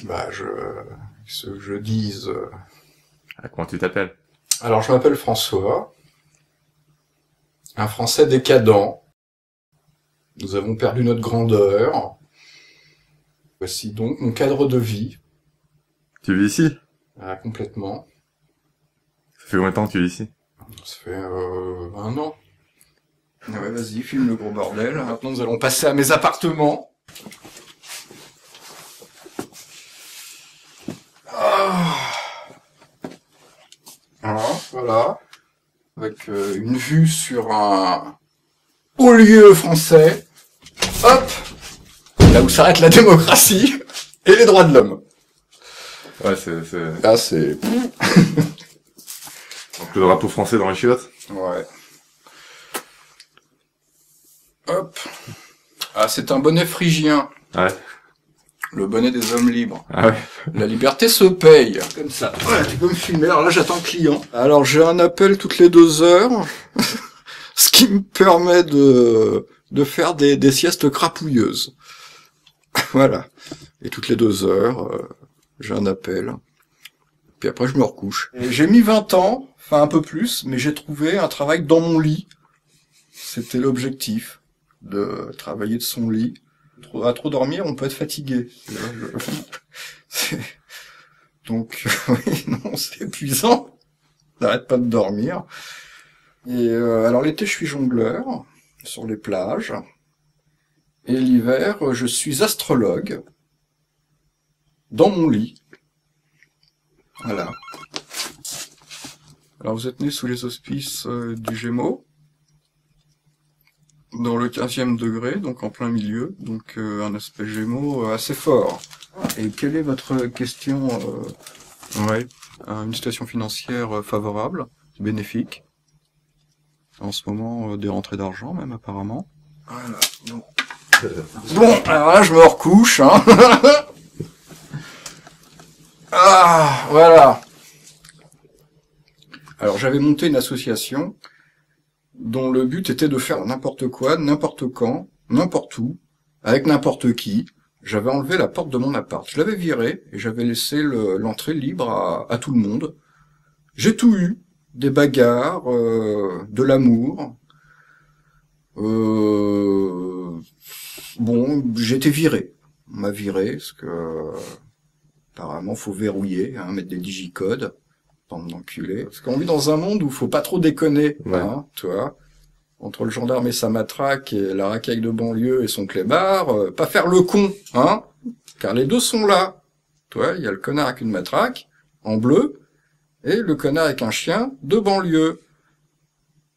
Bah, ce que je dise. Ah, comment tu t'appelles? Alors, je m'appelle François. Un Français décadent. Nous avons perdu notre grandeur. Voici donc mon cadre de vie. Tu vis ici? Ah, complètement. Ça fait combien de temps que tu vis ici? Ça fait 1 an. Ah ouais, vas-y, filme le gros bordel. Maintenant, nous allons passer à mes appartements. Voilà. Avec une vue sur un haut lieu français. Hop! Là où s'arrête la démocratie et les droits de l'homme. Ouais, Là, c'est... Donc le drapeau français dans les chiottes? Ouais. Hop. Ah, c'est un bonnet phrygien. Ouais. Le bonnet des hommes libres. Ah ouais. La liberté se paye. Comme ça. Voilà, tu peux me filmer. Alors là, j'attends le client. Alors, j'ai un appel toutes les 2 heures. Ce qui me permet de faire des siestes crapouilleuses. Voilà. Et toutes les 2 heures, j'ai un appel. Puis après, je me recouche. Et j'ai mis 20 ans, enfin un peu plus, mais j'ai trouvé un travail dans mon lit. C'était l'objectif, de travailler de son lit. À trop dormir, on peut être fatigué. Donc, oui, non, c'est épuisant. N'arrête pas de dormir. Et alors l'été, je suis jongleur sur les plages. Et l'hiver, je suis astrologue dans mon lit. Voilà. Alors vous êtes né sous les auspices du Gémeaux, dans le 15e degré, donc en plein milieu, donc un aspect Gémeaux assez fort. Et quelle est votre question? Ouais, une situation financière favorable, bénéfique. En ce moment, des rentrées d'argent même apparemment. Voilà. Bon, alors là je me recouche, hein. Ah, voilà. Alors j'avais monté une association dont le but était de faire n'importe quoi, n'importe quand, n'importe où, avec n'importe qui. J'avais enlevé la porte de mon appart. Je l'avais virée et j'avais laissé l'entrée libre à tout le monde. J'ai tout eu. Des bagarres, de l'amour. Bon, j'ai été viré. On m'a viré parce que apparemment faut verrouiller, hein, mettre des digicodes. Bande d'enculés. Parce qu'on vit dans un monde où faut pas trop déconner, ouais. Hein, tu vois. Entre le gendarme et sa matraque et la racaille de banlieue et son clébard, pas faire le con, hein. Car les deux sont là. Tu vois, il y a le connard avec une matraque, en bleu, et le connard avec un chien de banlieue.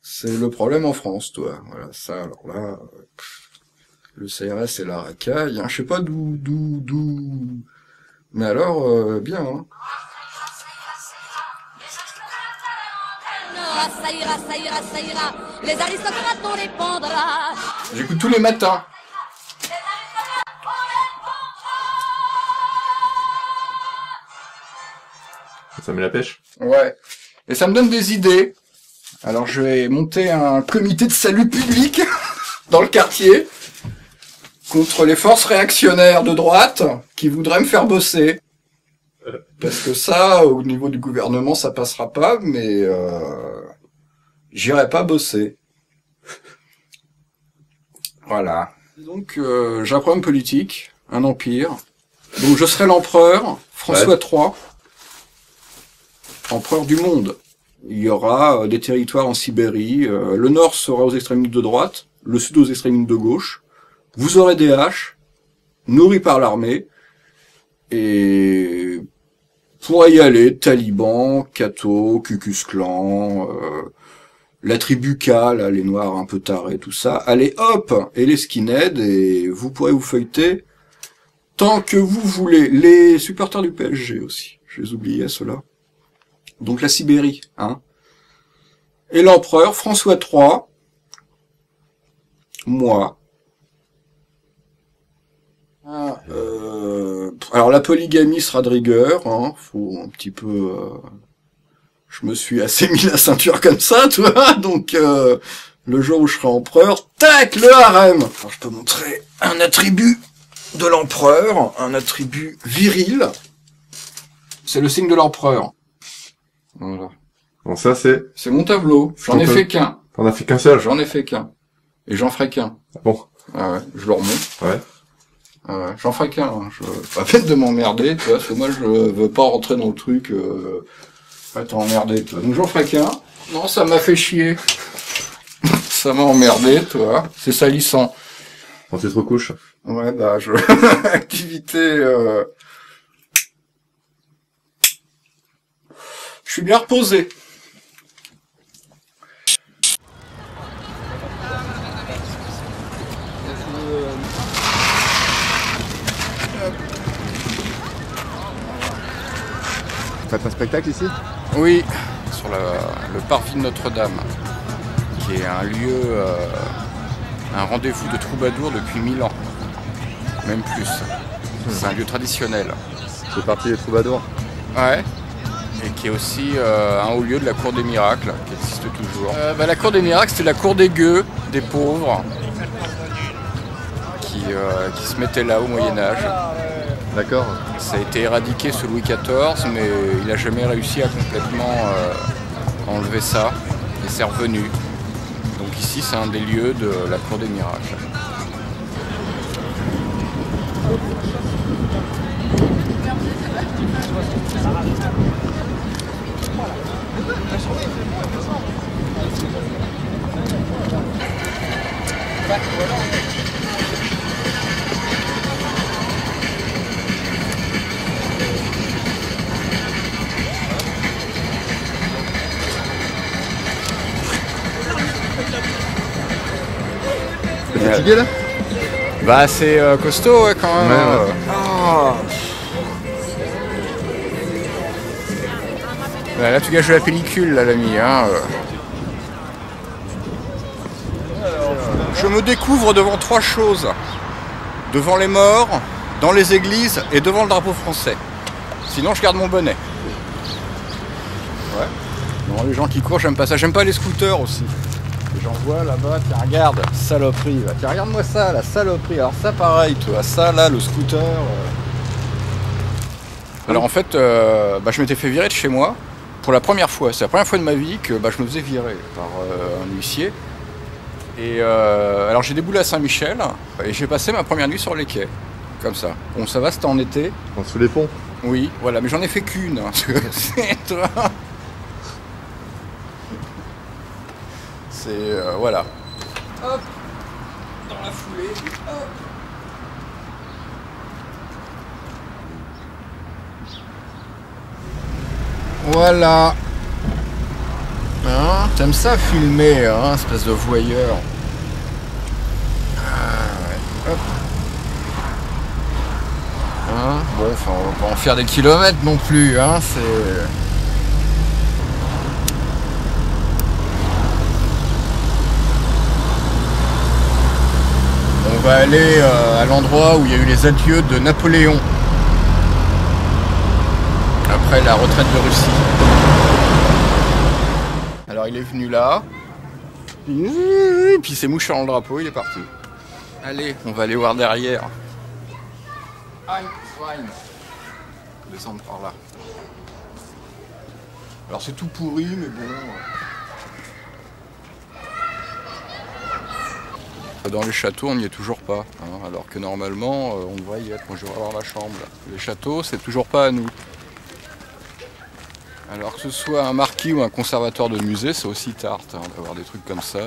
C'est le problème en France, toi. Voilà, ça, alors là, le CRS et la racaille, hein, je sais pas d'où... Mais alors, bien, hein. Ça ira, ça ira, ça ira. Les aristocrates, on les pendra. J'écoute tous les matins. Ça met la pêche? Ouais. Et ça me donne des idées. Alors je vais monter un comité de salut public dans le quartier contre les forces réactionnaires de droite qui voudraient me faire bosser. Parce que ça, au niveau du gouvernement, ça passera pas, mais j'irai pas bosser. Voilà. Donc j'apprends une politique, un empire. Donc je serai l'empereur, François III, empereur du monde. Il y aura des territoires en Sibérie, le nord sera aux extrémités de droite, le sud aux extrémités de gauche. Vous aurez des haches, nourris par l'armée, et pourra y aller, talibans, Kato, Ku Klux Klan, la tribu K, là, les noirs un peu tarés, tout ça. Allez, hop, et les skinheads, et vous pourrez vous feuilleter tant que vous voulez. Les supporters du PSG aussi, je les oubliais, ceux-là. Donc la Sibérie, hein. Et l'empereur, François III, moi. Alors la polygamie sera de rigueur, hein. Faut un petit peu... Je me suis assez mis la ceinture comme ça, tu vois, donc Le jour où je serai empereur, tac, le harem. Alors je peux montrer un attribut de l'empereur, un attribut viril. C'est le signe de l'empereur. Voilà. Bon, ça, c'est... C'est mon tableau. J'en ai fait qu'un. T'en as fait qu'un seul? J'en ai fait qu'un. Et j'en ferai qu'un. Ah bon? Ah ouais, je le remets. Ouais. Ah ouais, j'en ferai qu'un. Hein. Pas peine de m'emmerder, tu vois, parce que moi je veux pas rentrer dans le truc, pas t'emmerder, tu vois. Donc j'en ferai qu'un. Non, ça m'a fait chier. Ça m'a emmerdé, tu vois. C'est salissant. Quand tu te recouches. Ouais, bah, activité, je suis bien reposé. Faites un spectacle ici? Oui, sur le parvis de Notre-Dame, qui est un lieu, un rendez-vous de troubadours depuis 1000 ans, même plus. C'est un lieu traditionnel. C'est parti les troubadours. Ouais. Et qui est aussi un haut lieu de la cour des miracles, qui existe toujours. La cour des miracles, c'était la cour des gueux, des pauvres, qui se mettaient là au Moyen-Âge. D'accord. Ça a été éradiqué sous Louis XIV, mais il n'a jamais réussi à complètement enlever ça, et c'est revenu. Donc ici, c'est un des lieux de la cour des miracles. T'es fatigué là? Bah c'est costaud ouais, quand même. Ouais. Ah. Là tu gâches la pellicule là l'ami. Hein. Je me découvre devant trois choses. Devant les morts, dans les églises et devant le drapeau français. Sinon je garde mon bonnet. Ouais. Non, les gens qui courent, j'aime pas ça. J'aime pas les scooters aussi. J'en vois là-bas, tiens regarde, saloperie. Là. Tiens regarde-moi ça, la saloperie. Alors ça pareil, toi, ça là, le scooter. Alors en fait, je m'étais fait virer de chez moi pour la première fois. C'est la première fois de ma vie que je me faisais virer par un huissier. Et alors j'ai déboulé à Saint-Michel et j'ai passé ma première nuit sur les quais. Comme ça. Bon ça va, c'était en été. Sous les ponts? Oui, voilà, mais j'en ai fait qu'une. Hein. C'est toi. C'est voilà. Hop, dans la foulée. Hop. Voilà. Hein, t'aimes ça filmer, hein, espèce de voyeur. Ah, ouais. Hop. Hein, bon, enfin, on va pas en faire des kilomètres non plus, hein, c'est... On va aller à l'endroit où il y a eu les adieux de Napoléon après la retraite de Russie. Alors il est venu là, puis il s'est mouché dans le drapeau, il est parti. Allez, on va aller voir derrière. Descendre par là. Alors c'est tout pourri, mais bon... Dans les châteaux, on n'y est toujours pas, hein, alors que normalement, on devrait y être. Moi, je vais avoir la chambre. Les châteaux, c'est toujours pas à nous. Alors que ce soit un marquis ou un conservateur de musée, c'est aussi tarte. Hein, on peut avoir des trucs comme ça.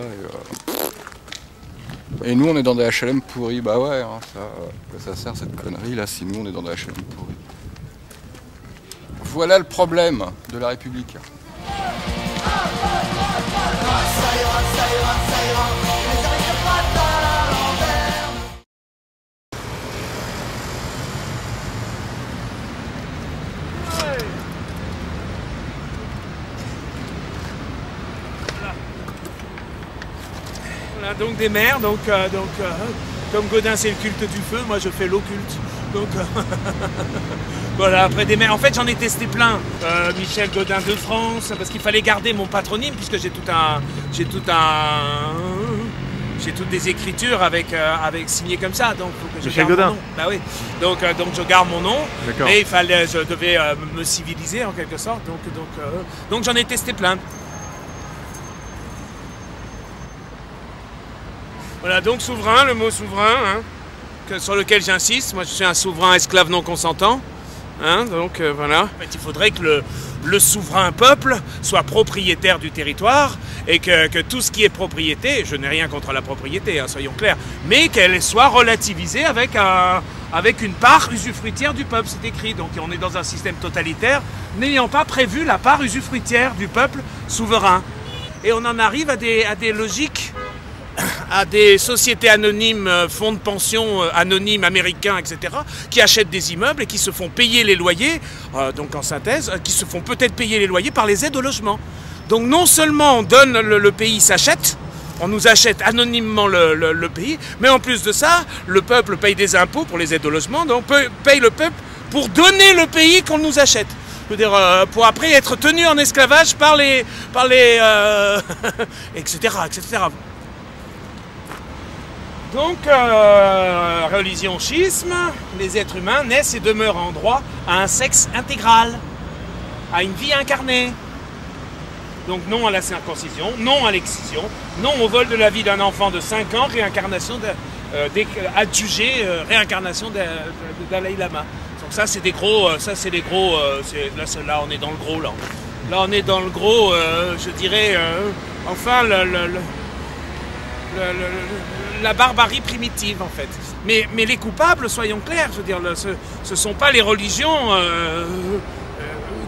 Et nous, on est dans des HLM pourris. Bah ouais, hein, ça sert cette connerie là, si nous, on est dans des HLM pourris. Voilà le problème de la République. Voilà, donc des mers, comme Godin c'est le culte du feu, moi je fais l'occulte. Donc Voilà, après des maires. En fait, j'en ai testé plein. Michel Gaudin de France, parce qu'il fallait garder mon patronyme, puisque j'ai toutes des écritures avec signées comme ça, donc faut que je Michel garde Gaudin. mon nom. Bah oui. Donc je garde mon nom. D'accord. Mais je devais me civiliser en quelque sorte. Donc j'en ai testé plein. Voilà, donc souverain, le mot souverain, hein, sur lequel j'insiste. Moi, je suis un souverain esclave non consentant. Hein, donc voilà. En fait, il faudrait que le souverain peuple soit propriétaire du territoire et que tout ce qui est propriété, je n'ai rien contre la propriété, hein, soyons clairs, mais qu'elle soit relativisée avec une part usufruitière du peuple, c'est écrit. Donc on est dans un système totalitaire n'ayant pas prévu la part usufruitière du peuple souverain. Et on en arrive à des logiques, à des sociétés anonymes, fonds de pension anonymes américains, etc., qui achètent des immeubles et qui se font payer les loyers, donc en synthèse, qui se font peut-être payer les loyers par les aides au logement. Donc non seulement on donne, le pays s'achète, on nous achète anonymement le pays, mais en plus de ça, le peuple paye des impôts pour les aides au logement, donc paye le peuple pour donner le pays qu'on nous achète. Je veux dire, pour après être tenu en esclavage par les etc., etc. Donc, religion, schisme, les êtres humains naissent et demeurent en droit à un sexe intégral, à une vie incarnée. Donc non à la circoncision, non à l'excision, non au vol de la vie d'un enfant de 5 ans, réincarnation adjugé, réincarnation de Dalai Lama. Donc ça c'est des gros, là on est dans le gros là. Là on est dans le gros, je dirais, enfin la barbarie primitive en fait. Mais les coupables, soyons clairs, je veux dire, ce sont pas les religions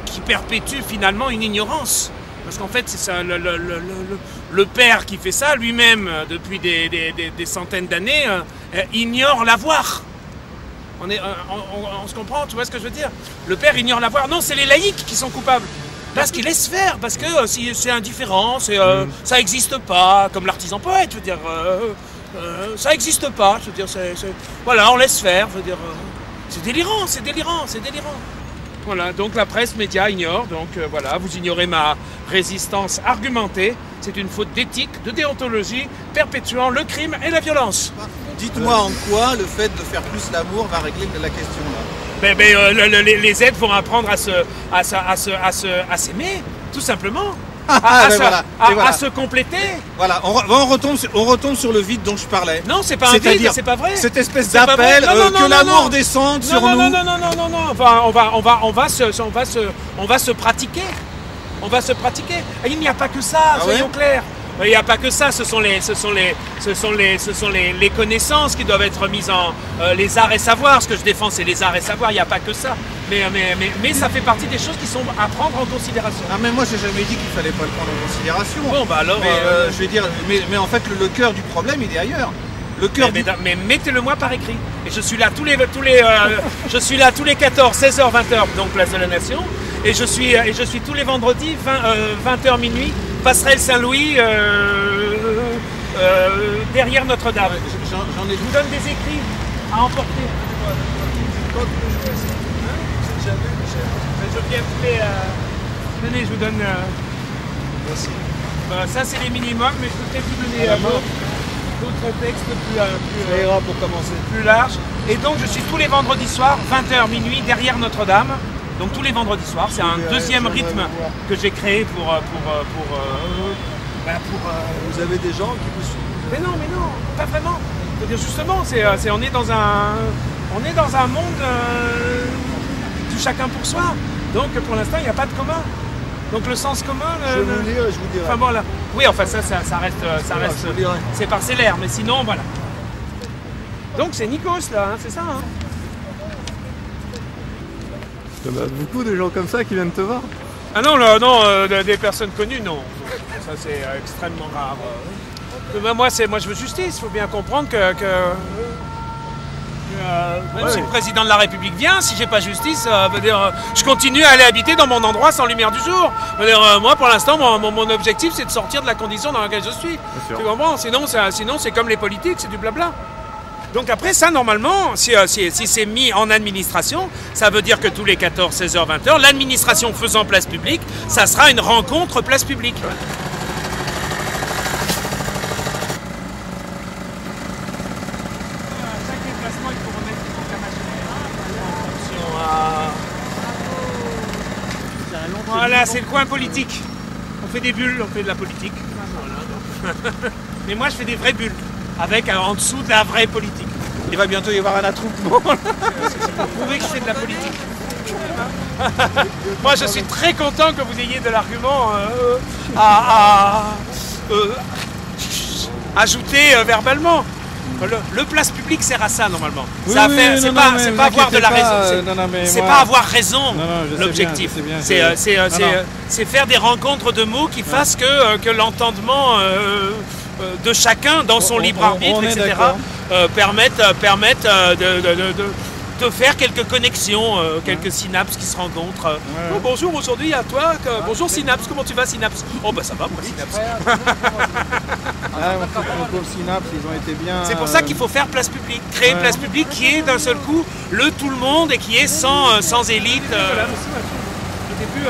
qui perpétuent finalement une ignorance. Parce qu'en fait, c'est ça, le père qui fait ça, lui-même, depuis des centaines d'années, ignore l'avoir. On se comprend, tu vois ce que je veux dire? Le père ignore l'avoir. Non, c'est les laïcs qui sont coupables. Parce qu'ils laissent faire, parce que c'est indifférent, ça n'existe pas, comme l'artisan poète, je veux dire, ça n'existe pas, je veux dire, voilà, on laisse faire, je veux dire, c'est délirant, c'est délirant, c'est délirant. Voilà, donc la presse média ignore, donc voilà, vous ignorez ma résistance argumentée, c'est une faute d'éthique, de déontologie, perpétuant le crime et la violence. Dites-moi en quoi le fait de faire plus l'amour va régler la question là. Les aides vont apprendre à s'aimer, tout simplement. À se compléter. Voilà, on retombe sur le vide dont je parlais. Non, c'est pas un vide, c'est pas vrai. Cette espèce d'appel que l'amour descende sur nous. Non. On va se pratiquer. On va se pratiquer. Et il n'y a pas que ça, soyons clairs. Il n'y a pas que ça, ce sont les connaissances qui doivent être mises en... les arts et savoirs, ce que je défends c'est les arts et savoirs, il n'y a pas que ça. Mais ça fait partie des choses qui sont à prendre en considération. Ah mais moi j'ai jamais dit qu'il fallait pas le prendre en considération. Bon bah alors... je vais dire, mais en fait le cœur du problème il est ailleurs. Mais mettez-le moi par écrit. Et je suis là tous les 14, 16h, 20h, donc place de la Nation. Et je suis tous les vendredis, 20h minuit, passerelle Saint-Louis, derrière Notre-Dame. Je vous donne des écrits à emporter. Je viens tous les... Venez, je vous donne... ça c'est les minimums, mais je peux peut-être vous donner d'autres textes plus larges. Et donc je suis tous les vendredis soirs, 20h minuit, derrière Notre-Dame. Donc tous les vendredis soirs, c'est un deuxième rythme que j'ai créé pour Vous avez des gens qui vous suivent? Mais non, pas vraiment. Justement, on est dans un monde du chacun pour soi. Donc pour l'instant, il n'y a pas de commun. Donc le sens commun... je vous dirai. Enfin bon là... Oui, enfin ça reste c'est parcellaire, mais sinon, voilà. Donc c'est Nikos là, hein, c'est ça, hein. Il y en a beaucoup de gens comme ça qui viennent te voir. Ah non, des personnes connues, non. Ça c'est extrêmement rare. Moi je veux justice, il faut bien comprendre que même si le président de la République vient, si j'ai pas justice, je continue à aller habiter dans mon endroit sans lumière du jour. Moi pour l'instant, mon objectif c'est de sortir de la condition dans laquelle je suis. Tu comprends? Sinon c'est comme les politiques, c'est du blabla. Donc après ça, normalement, si c'est mis en administration, ça veut dire que tous les 14, 16h, 20h, l'administration faisant place publique, ça sera une rencontre place publique. Voilà, c'est le coin politique. On fait des bulles, on fait de la politique. Voilà. Mais moi, je fais des vraies bulles, avec en dessous de la vraie politique. Il va bientôt y avoir un attroupement. C'est pour prouver que je fais de la politique. Moi, je suis très content que vous ayez de l'argument à ajouter verbalement. Le place publique sert à ça normalement. Oui, Ça oui, c'est pas avoir de la raison. C'est pas avoir raison. L'objectif. C'est faire des rencontres de mots qui fassent que l'entendement de chacun dans son libre arbitre, etc. permettent de faire quelques connexions, quelques synapses qui se rencontrent. Ouais. Oh, bonjour, aujourd'hui à toi. Bonjour Synapse, comment tu vas Synapse? Oh bah ça va moi Synapse. Mon pauvre Synapse, ils ont été bien... C'est pour ça qu'il faut faire place publique, créer une place publique qui est d'un seul coup le tout le monde et qui est sans élite. Le début.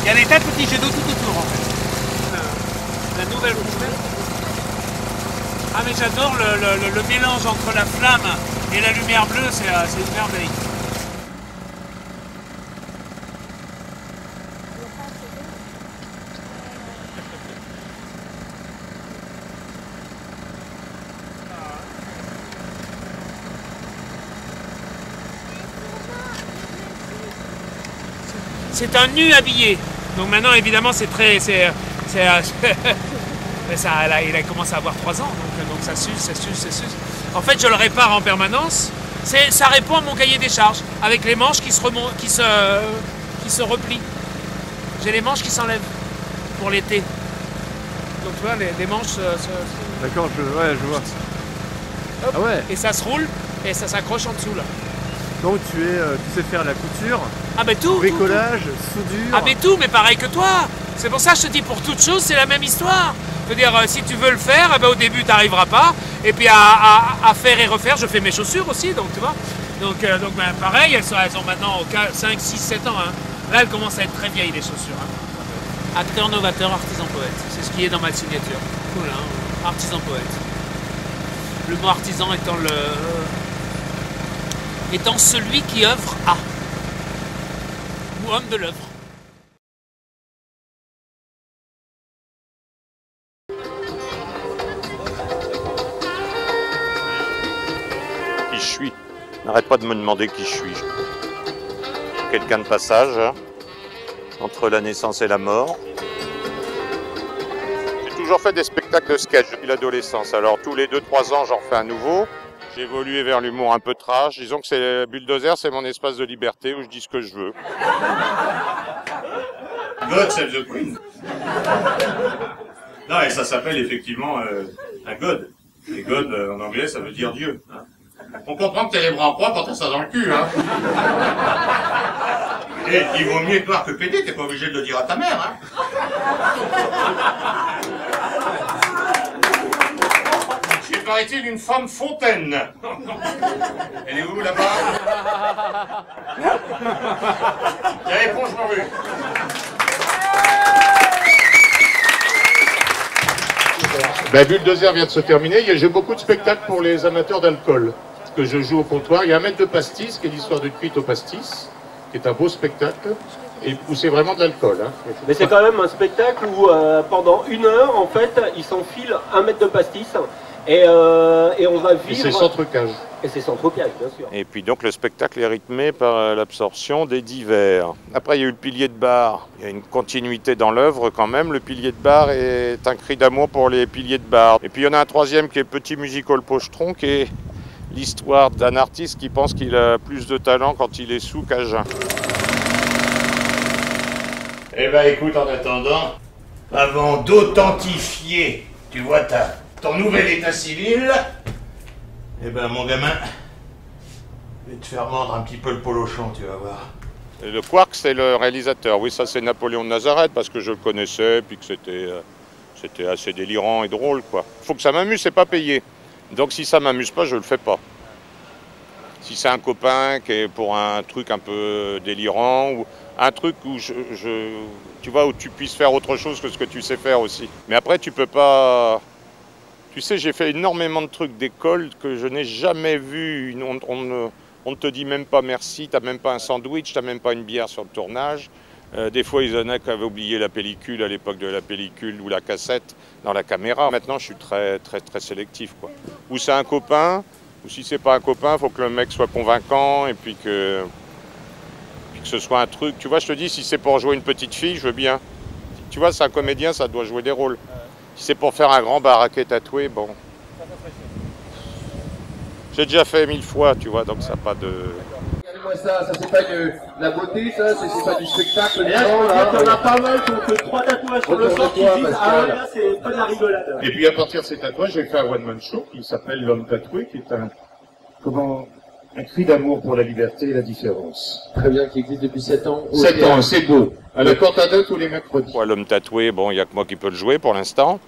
Il y a des tas de petits jets d'eau tout autour en fait. La nouvelle poubelle. Ah mais j'adore le mélange entre la flamme et la lumière bleue, c'est une merveille. C'est un nu habillé. Donc maintenant, évidemment, c'est très... Mais ça, il a commencé à avoir 3 ans, donc ça s'use. En fait, je le répare en permanence. Ça répond à mon cahier des charges, avec les manches qui se replient. J'ai les manches qui s'enlèvent pour l'été. Donc tu vois, les manches D'accord, je vois. hop, Ah ouais. et ça se roule et ça s'accroche en dessous là. Donc tu sais faire la couture, Ah mais tout. bricolage, soudure. Ah mais tout, mais pareil que toi. C'est pour ça que je te dis, pour toute chose, c'est la même histoire. Je veux dire, si tu veux le faire, eh ben, au début, tu n'arriveras pas. Et puis à faire et refaire, je fais mes chaussures aussi, donc tu vois. Donc ben, pareil, elles ont maintenant 5, 6, 7 ans. Hein. Là, elles commencent à être très vieilles, les chaussures. Hein. Acteur, novateur, artisan, poète. C'est ce qui est dans ma signature. Cool, hein. Artisan, poète. Le mot artisan étant celui qui œuvre à. Ou homme de l'œuvre. Qui je suis. N'arrête pas de me demander qui je suis. Quelqu'un de passage, hein, entre la naissance et la mort. J'ai toujours fait des spectacles de sketch depuis l'adolescence. Alors tous les 2-3 ans, j'en refais un nouveau. J'ai évolué vers l'humour un peu trash. Disons que c'est Bulldozer, c'est mon espace de liberté où je dis ce que je veux. God Save the Queen. Non, et ça s'appelle effectivement un God. Et God, en anglais, ça veut dire Dieu. Hein. On comprend que t'as les bras en proie quand t'as ça dans le cul, hein. Et il vaut mieux croire que péter, t'es pas obligé de le dire à ta mère, hein. Je suis, paraît-il, une femme fontaine. Elle est où, là-bas? La réponse morue. Ben, Bulldozer vient de se terminer. J'ai beaucoup de spectacles pour les amateurs d'alcool que je joue au comptoir. Il y a un mètre de pastis, qui est l'histoire de cuite au pastis, qui est un beau spectacle, et où c'est vraiment de l'alcool. Hein. Mais c'est quand même un spectacle où pendant 1 heure, en fait, ils s'enfilent 1 mètre de pastis, et on va vivre... Et c'est sans trucage. Et c'est sans trucage, bien sûr. Et puis donc le spectacle est rythmé par l'absorption des divers. Après il y a eu le pilier de bar. Il y a une continuité dans l'œuvre quand même. Le pilier de bar est un cri d'amour pour les piliers de bar. Et puis il y en a un troisième qui est Petit Musical Pochetron, qui est l'histoire d'un artiste qui pense qu'il a plus de talent quand il est sous qu'à jeun. Eh ben écoute, en attendant, avant d'authentifier, tu vois, ton nouvel état civil, eh ben mon gamin, je vais te faire mordre un petit peu le polochon, tu vas voir. Le Quark, c'est le réalisateur. Oui, ça c'est Napoléon de Nazareth, parce que je le connaissais, puis que c'était assez délirant et drôle, quoi. Faut que ça m'amuse, c'est pas payé. Donc si ça m'amuse pas, je le fais pas. Si c'est un copain qui est pour un truc un peu délirant, ou un truc où tu vois, où tu puisses faire autre chose que ce que tu sais faire aussi. Mais après, tu peux pas... Tu sais, j'ai fait énormément de trucs d'école que je n'ai jamais vu. On ne te dit même pas merci, t'as même pas un sandwich, t'as même pas une bière sur le tournage. Des fois, il y en a qui avaient oublié la pellicule à l'époque de la pellicule ou la cassette dans la caméra. Maintenant, je suis très sélectif, quoi. Ou c'est un copain, ou si c'est pas un copain, il faut que le mec soit convaincant et puis que ce soit un truc. Tu vois, je te dis, si c'est pour jouer une petite fille, je veux bien. Tu vois, c'est un comédien, ça doit jouer des rôles. Si c'est pour faire un grand baraquet tatoué, bon. J'ai déjà fait 1000 fois, tu vois, donc ça n'a pas de... Regardez-moi ça c'est pas de la beauté, ça, c'est pas du spectacle. Et là, je t'en as pas mal qui ont que 3 tatouages sur le corps qui disent ah ouais, là, c'est pas de la rigolade. Et puis à partir de ces tatouages, j'ai fait un one-man show qui s'appelle L'Homme Tatoué, qui est un cri d'amour pour la liberté et la différence. Très bien, qui existe depuis 7 ans. 7 ans, c'est beau. À la Cantada tous les mercredis. Ouais, L'Homme Tatoué, bon, il n'y a que moi qui peux le jouer pour l'instant.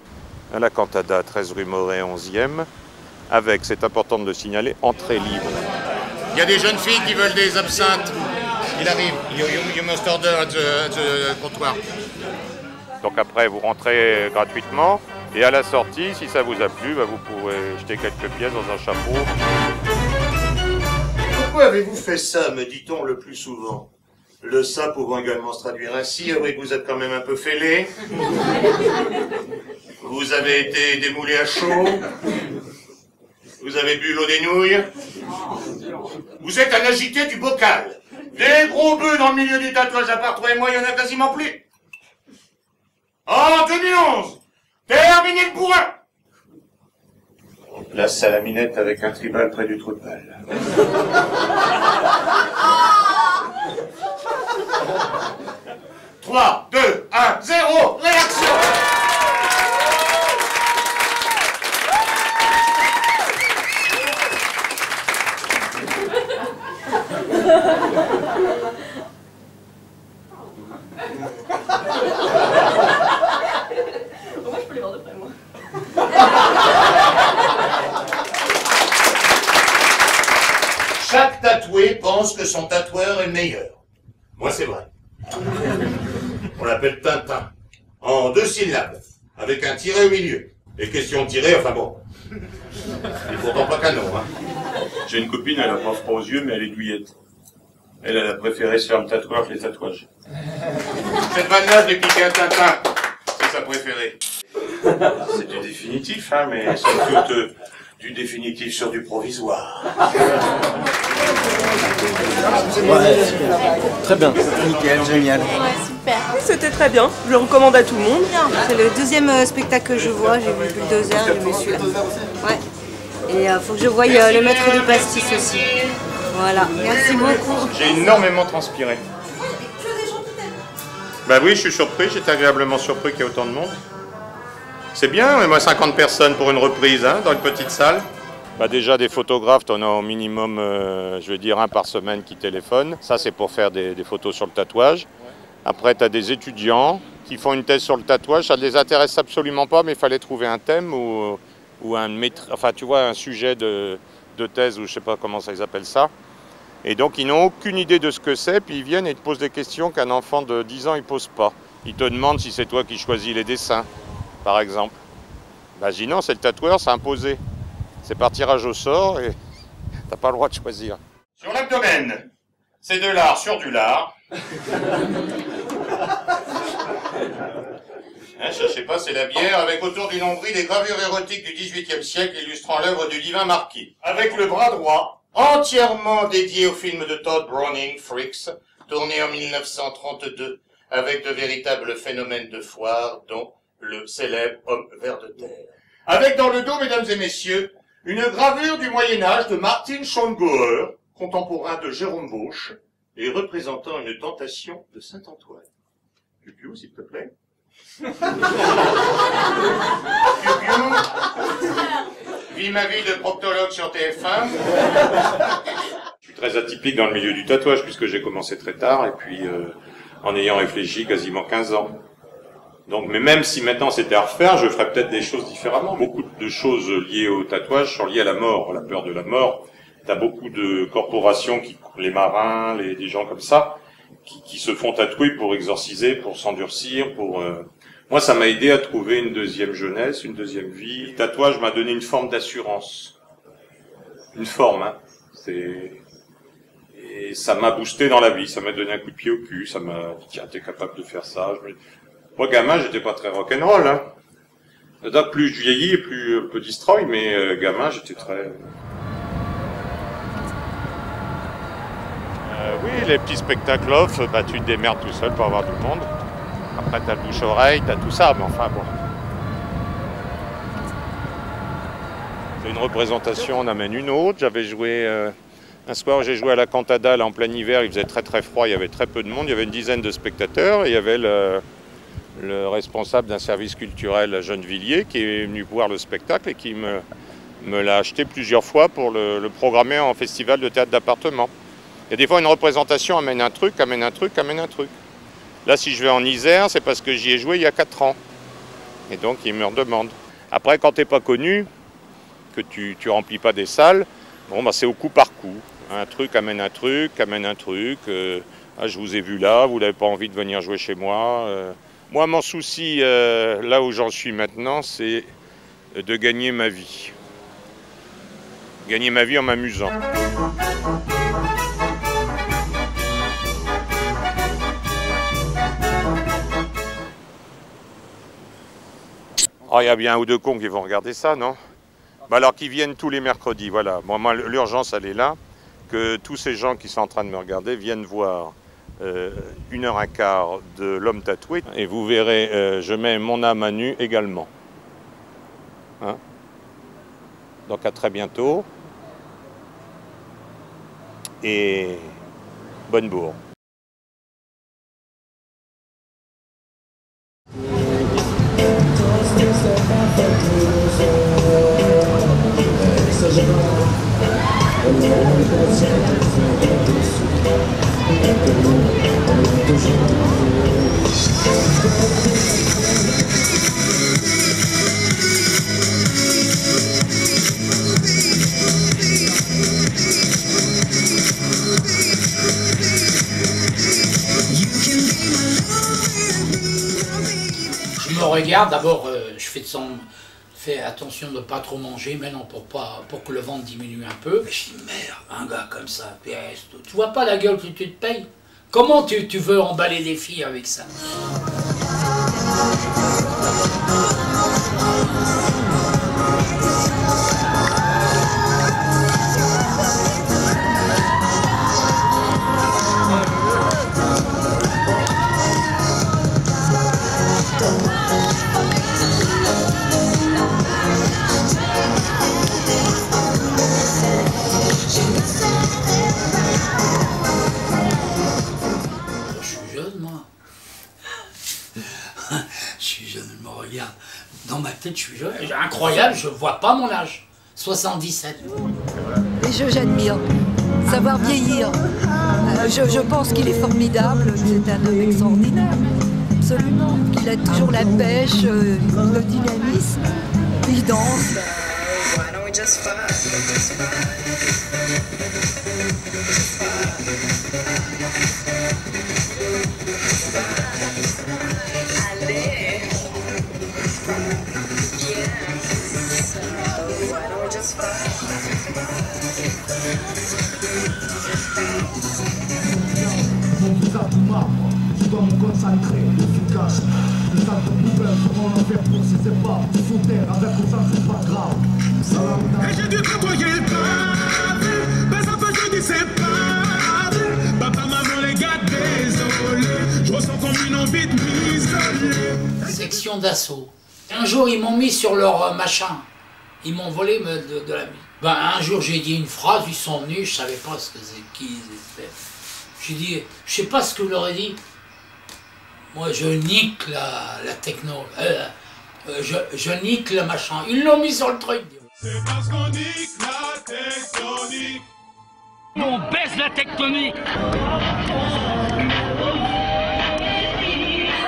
À la Cantada, 13 rue Moret, 11e. Avec, c'est important de le signaler, entrée libre. Il y a des jeunes filles qui veulent des absinthes. Il arrive. You must order at the comptoir. Donc après, vous rentrez gratuitement. Et à la sortie, si ça vous a plu, bah, vous pourrez jeter quelques pièces dans un chapeau. Pourquoi avez-vous fait ça, me dit-on le plus souvent? Le ça pouvant également se traduire ainsi, vrai que vous êtes quand même un peu fêlé. Vous avez été démoulé à chaud. Vous avez bu l'eau des nouilles. Vous êtes un agité du bocal. Des gros bœufs dans le milieu du tatouage, à part toi et moi, il n'y en a quasiment plus. En 2011, terminé le bourrin. On place à la minette avec un tribal près du trou de balle. 3, 2, 1, 0, réaction. Moi, je peux les voir de près, moi. Chaque tatoué pense que son tatoueur est meilleur. Moi, c'est vrai. On l'appelle Tintin. En 2 syllabes, avec un tiret au milieu. Et question de tirer, enfin bon. Et pourtant pas canon, hein. J'ai une copine, elle a pas froid aux yeux, mais elle est douillette. Elle a préféré se faire le tatouage que les tatouages. Cette vanne-là, je l'ai piqué à Tintin. C'est sa préférée. C'est du définitif, hein, mais somme toute du définitif sur du provisoire. Ouais, très bien. Nickel, génial. Ouais, super. C'était très bien. Je le recommande à tout le monde. C'est le deuxième spectacle que je vois. J'ai vu Bulldozer, j'ai vu celui-là. Ouais. Et faut que je voie le maître de pastis aussi. Voilà. Merci beaucoup. J'ai énormément transpiré. Bah oui, je suis surpris. J'étais agréablement surpris qu'il y ait autant de monde. C'est bien, mais moi 50 personnes pour une reprise, hein, dans une petite salle. Bah déjà des photographes, t'en as au minimum, je vais dire, 1 par semaine qui téléphone. Ça c'est pour faire des photos sur le tatouage. Après tu as des étudiants qui font une thèse sur le tatouage. Ça ne les intéresse absolument pas, mais il fallait trouver un thème ou enfin tu vois, un sujet de thèse, ou je sais pas comment ça ils appellent ça. Et donc ils n'ont aucune idée de ce que c'est, puis ils viennent et te posent des questions qu'un enfant de 10 ans il pose pas. Ils te demandent si c'est toi qui choisis les dessins, par exemple. Bah je dis non, c'est le tatoueur, c'est imposé. C'est par tirage au sort et t'as pas le droit de choisir. Sur l'abdomen, c'est de l'art sur du lard. Je sais pas, c'est la bière, avec autour du nombril des gravures érotiques du XVIIIe siècle illustrant l'œuvre du divin marquis. Avec le bras droit, entièrement dédié au film de Todd Browning, Freaks, tourné en 1932, avec de véritables phénomènes de foire, dont le célèbre homme ver de terre. Avec dans le dos, mesdames et messieurs, une gravure du Moyen-Âge de Martin Schongauer, contemporain de Jérôme Bosch, et représentant une tentation de Saint-Antoine. Piu-piu, s'il te plaît. Piu-piu. Vis ma vie de proctologue sur TF1. Je suis très atypique dans le milieu du tatouage, puisque j'ai commencé très tard, et puis en ayant réfléchi quasiment 15 ans. Donc, mais même si maintenant c'était à refaire, je ferais peut-être des choses différemment. Beaucoup de choses liées au tatouage sont liées à la mort, la peur de la mort. T'as beaucoup de corporations, les marins, des gens comme ça, qui se font tatouer pour exorciser, pour s'endurcir, pour... Moi, ça m'a aidé à trouver une deuxième jeunesse, une deuxième vie. Le tatouage m'a donné une forme d'assurance. Une forme, hein. Et ça m'a boosté dans la vie, ça m'a donné un coup de pied au cul, ça m'a dit, tiens, t'es capable de faire ça. Moi, gamin, j'étais pas très rock'n'roll, hein. C'est-à-dire, plus je vieillis, plus un peu destroy, mais gamin, j'étais très... Oui, les petits spectacles off, bah, tu te démerdes tout seul pour avoir du monde. Après, t'as le bouche-oreille, t'as tout ça, mais enfin, bon. C'est une représentation, on amène une autre. J'avais joué... un soir, j'ai joué à la Cantada, là, en plein hiver, il faisait très très froid, il y avait très peu de monde, il y avait une dizaine de spectateurs, et il y avait le responsable d'un service culturel à Gennevilliers qui est venu voir le spectacle et qui me l'a acheté plusieurs fois pour le programmer en festival de théâtre d'appartement. Il y a des fois une représentation amène un truc, amène un truc, amène un truc. Là, si je vais en Isère, c'est parce que j'y ai joué il y a 4 ans. Et donc, il me redemande. Après, quand tu n'es pas connu, que tu remplis pas des salles, bon, bah, c'est au coup par coup. Un truc amène un truc, amène un truc. Ah, je vous ai vu là, vous n'avez pas envie de venir jouer chez moi. Moi, mon souci, là où j'en suis maintenant, c'est de gagner ma vie. Gagner ma vie en m'amusant. Oh, il y a bien un ou deux cons qui vont regarder ça, non? Bah alors qu'ils viennent tous les mercredis, voilà. Bon, moi, l'urgence, elle est là. Que tous ces gens qui sont en train de me regarder viennent voir 1h15 de l'homme tatoué. Et vous verrez, je mets mon âme à nu également. Hein? Donc à très bientôt. Et bonne bourre. Je me regarde, d'abord je fais attention de ne pas trop manger, mais non, pour que le ventre diminue un peu. Mais je dis merde, un gars comme ça, PS, tu vois pas la gueule que tu te payes? Comment tu veux emballer des filles avec ça? Dans ma tête, je suis jeune. Incroyable, je vois pas mon âge. 77. Et j'admire. Savoir vieillir. Je pense qu'il est formidable. C'est un homme extraordinaire. Absolument. Il a toujours la pêche, le dynamisme. Il danse. Je dois me concentrer, efficace. Le centre poubelle, comment on fait pour ses épaves. Du fouter avec ou sans, c'est pas grave. Et j'ai dû nettoyer le grave. Mais ça fait je dis c'est pas. Papa, maman, les gars, désolé. Je ressens comme une envie de m'isoler. Section d'assaut. Un jour, ils m'ont mis sur leur machin. Ils m'ont volé de la vie. Ben, un jour, j'ai dit une phrase, ils sont venus, je savais pas ce que c'est, qui ils étaient. J'ai dit, je sais pas ce que vous leur avez dit. Moi, je nique la techno. Je nique le machin. Ils l'ont mis sur le truc. C'est parce qu'on nique la tectonique. On baisse la tectonique.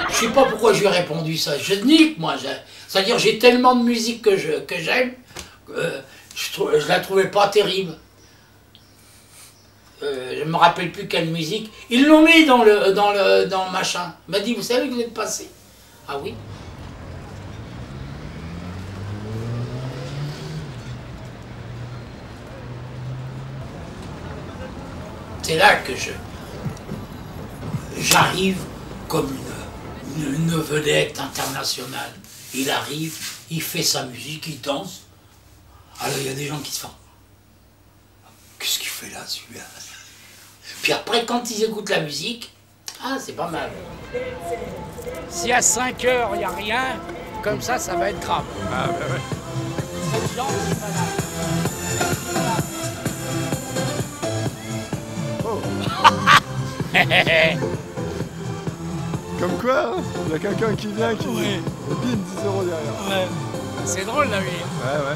Je sais pas pourquoi je lui ai répondu ça. Je nique, moi. C'est-à-dire, j'ai tellement de musique que j'aime, je la trouvais pas terrible. Je me rappelle plus quelle musique. Ils l'ont mis dans le machin. Il m'a dit, vous savez que vous êtes passé? Ah oui. C'est là que j'arrive comme une vedette internationale. Il arrive, il fait sa musique, il danse. Alors il y a des gens qui se font. Qu'est-ce qu'il fait là, celui-là? Puis après, quand ils écoutent la musique, ah, c'est pas mal. Si à 5 heures, il n'y a rien, comme ça va être grave. Ah, bah ouais. Cette jambe, c'est pas mal. Comme quoi, il y a quelqu'un qui vient qui dit bim, 10 € derrière. Ouais. C'est drôle la vie. Ouais.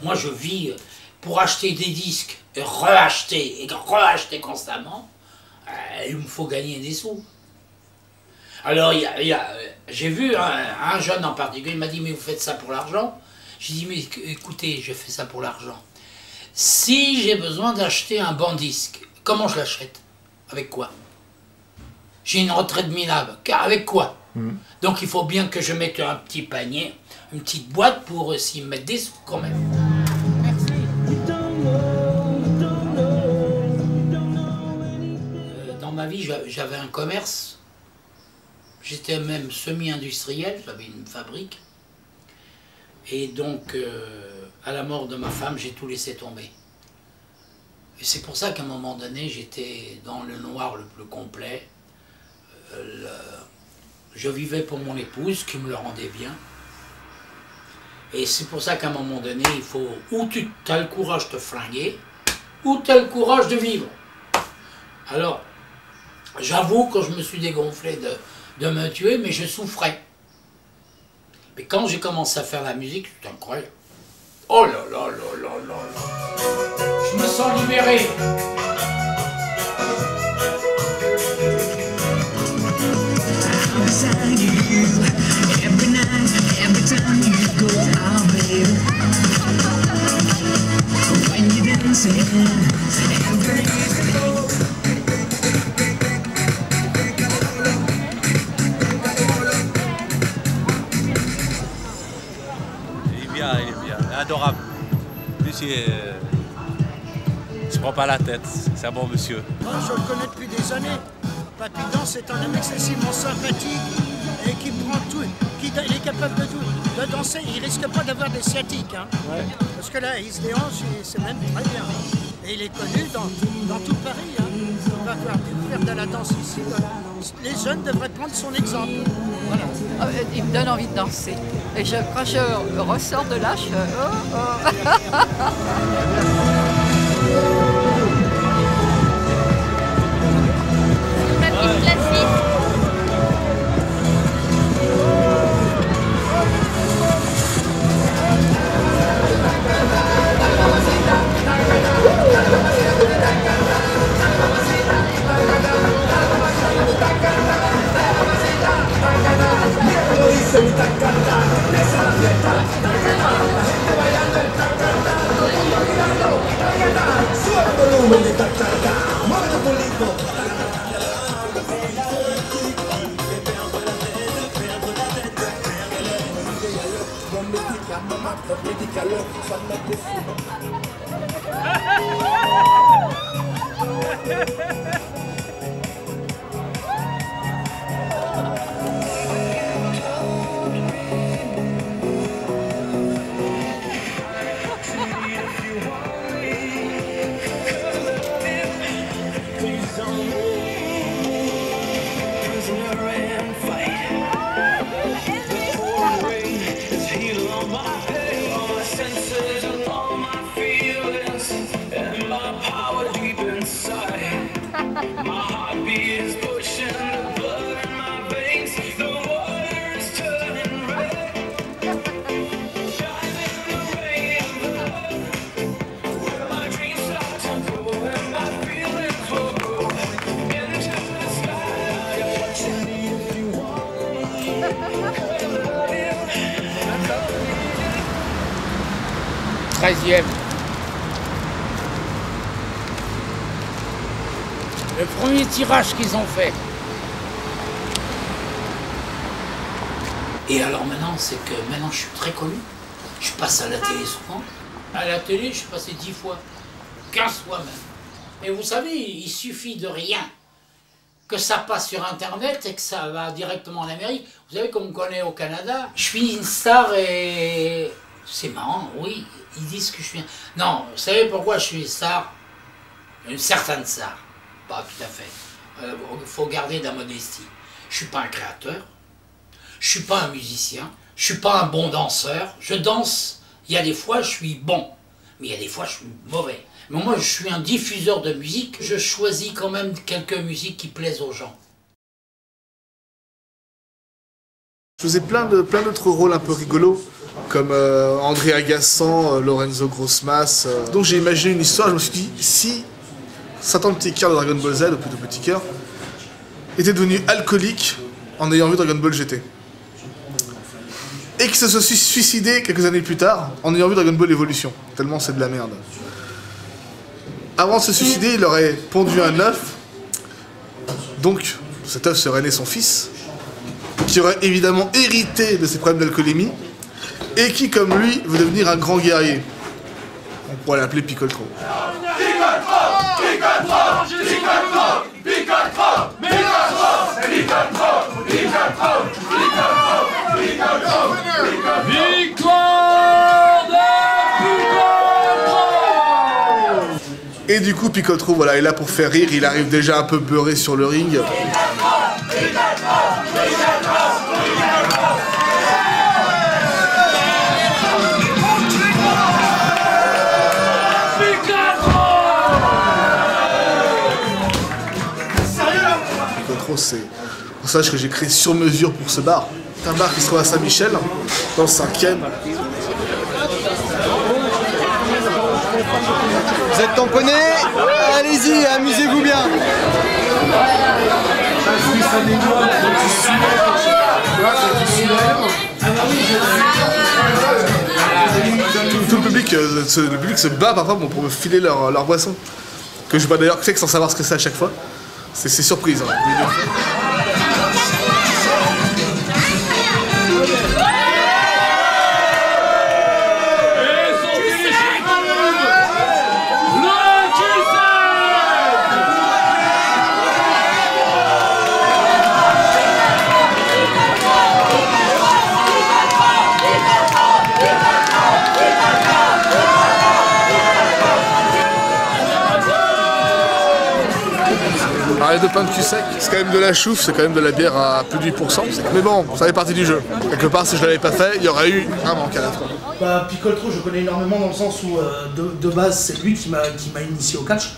Moi, je vis pour acheter des disques, et reacheter constamment. Il me faut gagner des sous. Alors, j'ai vu un jeune en particulier, il m'a dit, mais vous faites ça pour l'argent? J'ai dit, mais écoutez, je fais ça pour l'argent. Si j'ai besoin d'acheter un bon disque, comment je l'achète? Avec quoi? J'ai une retraite minable, car avec quoi? Donc il faut bien que je mette un petit panier, une petite boîte pour s'y mettre des sous quand même. Merci. Dans ma vie, j'avais un commerce. J'étais même semi-industriel, j'avais une fabrique. Et donc, à la mort de ma femme, j'ai tout laissé tomber. Et c'est pour ça qu'à un moment donné, j'étais dans le noir le plus complet. Je vivais pour mon épouse, qui me le rendait bien. Et c'est pour ça qu'à un moment donné, il faut ou tu as le courage de te flinguer, ou tu as le courage de vivre. Alors, j'avoue que je me suis dégonflé de me tuer, mais je souffrais. Mais quand j'ai commencé à faire la musique, c'est incroyable. Oh là là là là là là. Je me sens libéré. Il est bien, adorable. Lui, il se prend pas la tête, c'est un bon monsieur. Moi, je le connais depuis des années. Papy Dan, c'est un homme excessivement sympathique et qui prend tout, il est capable de danser. Il risque pas d'avoir des sciatiques, hein. Ouais. Parce que là, il se déhanche et c'est même très bien. Et il est connu dans tout Paris, hein. On va faire de la danse ici. Les jeunes devraient prendre son exemple. Voilà. Il me donne envie de danser. Et quand je ressors de là, je fais oh, oh. La petite classique. 13e. Le premier tirage qu'ils ont fait. Et alors maintenant, c'est que maintenant je suis très connu. Je passe à la télé souvent. À la télé, je suis passé 10 fois. 15 fois même. Mais vous savez, il suffit de rien. Que ça passe sur Internet et que ça va directement en Amérique. Vous savez, comme on me connaît au Canada, je suis une star et... C'est marrant, oui, ils disent que je suis... Non, vous savez pourquoi je suis une star? Une certaine star. Pas tout à fait. Il faut garder de la modestie. Je suis pas un créateur. Je suis pas un musicien. Je suis pas un bon danseur. Je danse. Il y a des fois, je suis bon. Mais il y a des fois, je suis mauvais. Mais moi, je suis un diffuseur de musique. Je choisis quand même quelques musiques qui plaisent aux gens. Je faisais plein d'autres rôles un peu rigolos, comme André Agassan, Lorenzo Grossmas. Donc j'ai imaginé une histoire, je me suis dit, si Satan Petit Cœur de Dragon Ball Z, ou plutôt Petit Cœur, était devenu alcoolique en ayant vu Dragon Ball GT. Et qu'il se soit suicidé quelques années plus tard en ayant vu Dragon Ball Evolution. Tellement c'est de la merde. Avant de se suicider, il aurait pondu un œuf. Donc, cet œuf serait né son fils, qui aurait évidemment hérité de ses problèmes d'alcoolémie, et qui, comme lui, veut devenir un grand guerrier. On pourrait l'appeler Picoltro. Et du coup, Picoltro, voilà, est là pour faire rire. Il arrive déjà un peu beurré sur le ring. Picoltro, c'est un personnage que j'ai créé sur mesure pour ce bar. C'est un bar qui se trouve à Saint-Michel, dans le 5e. Vous êtes tamponnés? Allez-y, amusez-vous bien. Tout le public se bat parfois pour me filer leur boisson. Que je bois d'ailleurs sec sans savoir ce que c'est à chaque fois. C'est surprise. Hein. Arrête de pain de cul sec, c'est quand même de la chouffe, c'est quand même de la bière à plus de 8%. Mais bon, ça fait partie du jeu. Quelque part, si je l'avais pas fait, il y aurait eu un manque à la fin. Bah, Picoltro, je connais énormément dans le sens où, de base, c'est lui qui m'a initié au catch.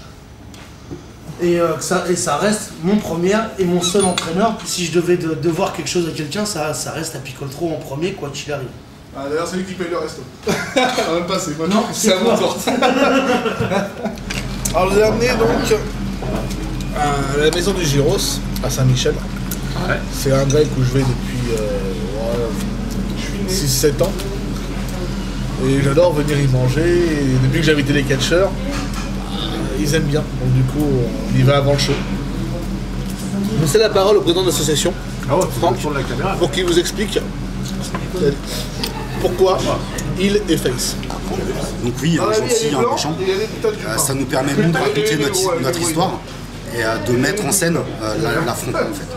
Et ça reste mon premier et mon seul entraîneur. Si je devais devoir quelque chose à quelqu'un, ça reste à Picoltro en premier, quoi qu'il arrive. Ah, d'ailleurs, c'est lui qui paye le resto. Même pas, c'est moi. Non, c'est à mon tour. Alors, je l'ai amené donc à la maison du Gyros, à Saint-Michel. Ouais. C'est un grec où je vais depuis 6-7 ans. Et j'adore venir y manger. Et depuis que j'ai invité les catcheurs, ils aiment bien. Donc du coup, on y va avant le show. Je laisse la parole au président de l'association, Franck, pour qu'il vous explique pourquoi il est face. Donc oui, un gentil, un méchant. Ça nous permet nous de raconter notre histoire et de mettre en scène l'affront en fait.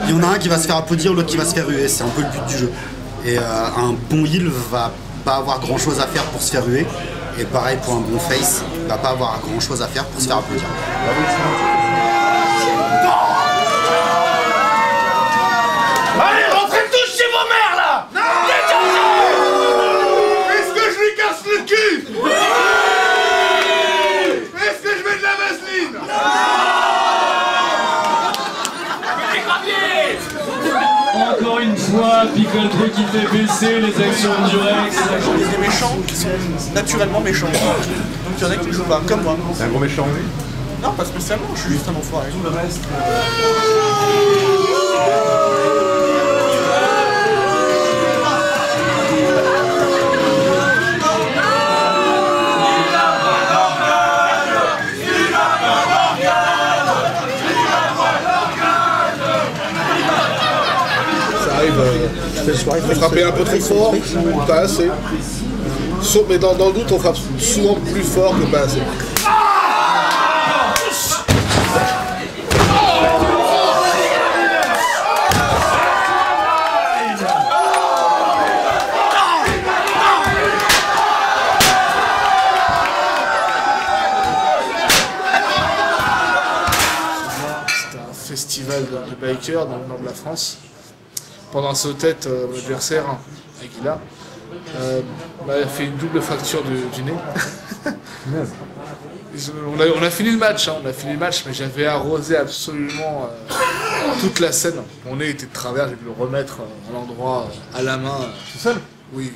Il y en a un qui va se faire applaudir, l'autre qui va se faire huer, c'est un peu le but du jeu. Et un bon heel va pas avoir grand chose à faire pour se faire huer, et pareil pour un bon face, il va pas avoir grand chose à faire pour se faire applaudir. Allez, rentrez tous chez vos mères là! Est-ce que je lui casse le cul? Oui! Est-ce que je mets de la vaseline? Encore une fois, Picoltro qui fait baisser les actions du Rex. Il y a des méchants qui sont naturellement méchants. Donc il y en a qui jouent pas, comme moi. C'est un gros méchant, oui? Non, pas spécialement, je suis juste un enfoiré. Tout le reste. frapper un peu trop fort, pas assez. Mais dans le doute, on frappe souvent plus fort que pas assez. Festival de bikers dans le nord de la France. Pendant un saut de tête, mon adversaire, Aguila, m'a fait une double fracture du nez. on a fini le match, mais j'avais arrosé absolument toute la scène. Mon nez était de travers, j'ai dû le remettre à l'endroit à la main. Tout seul? Oui,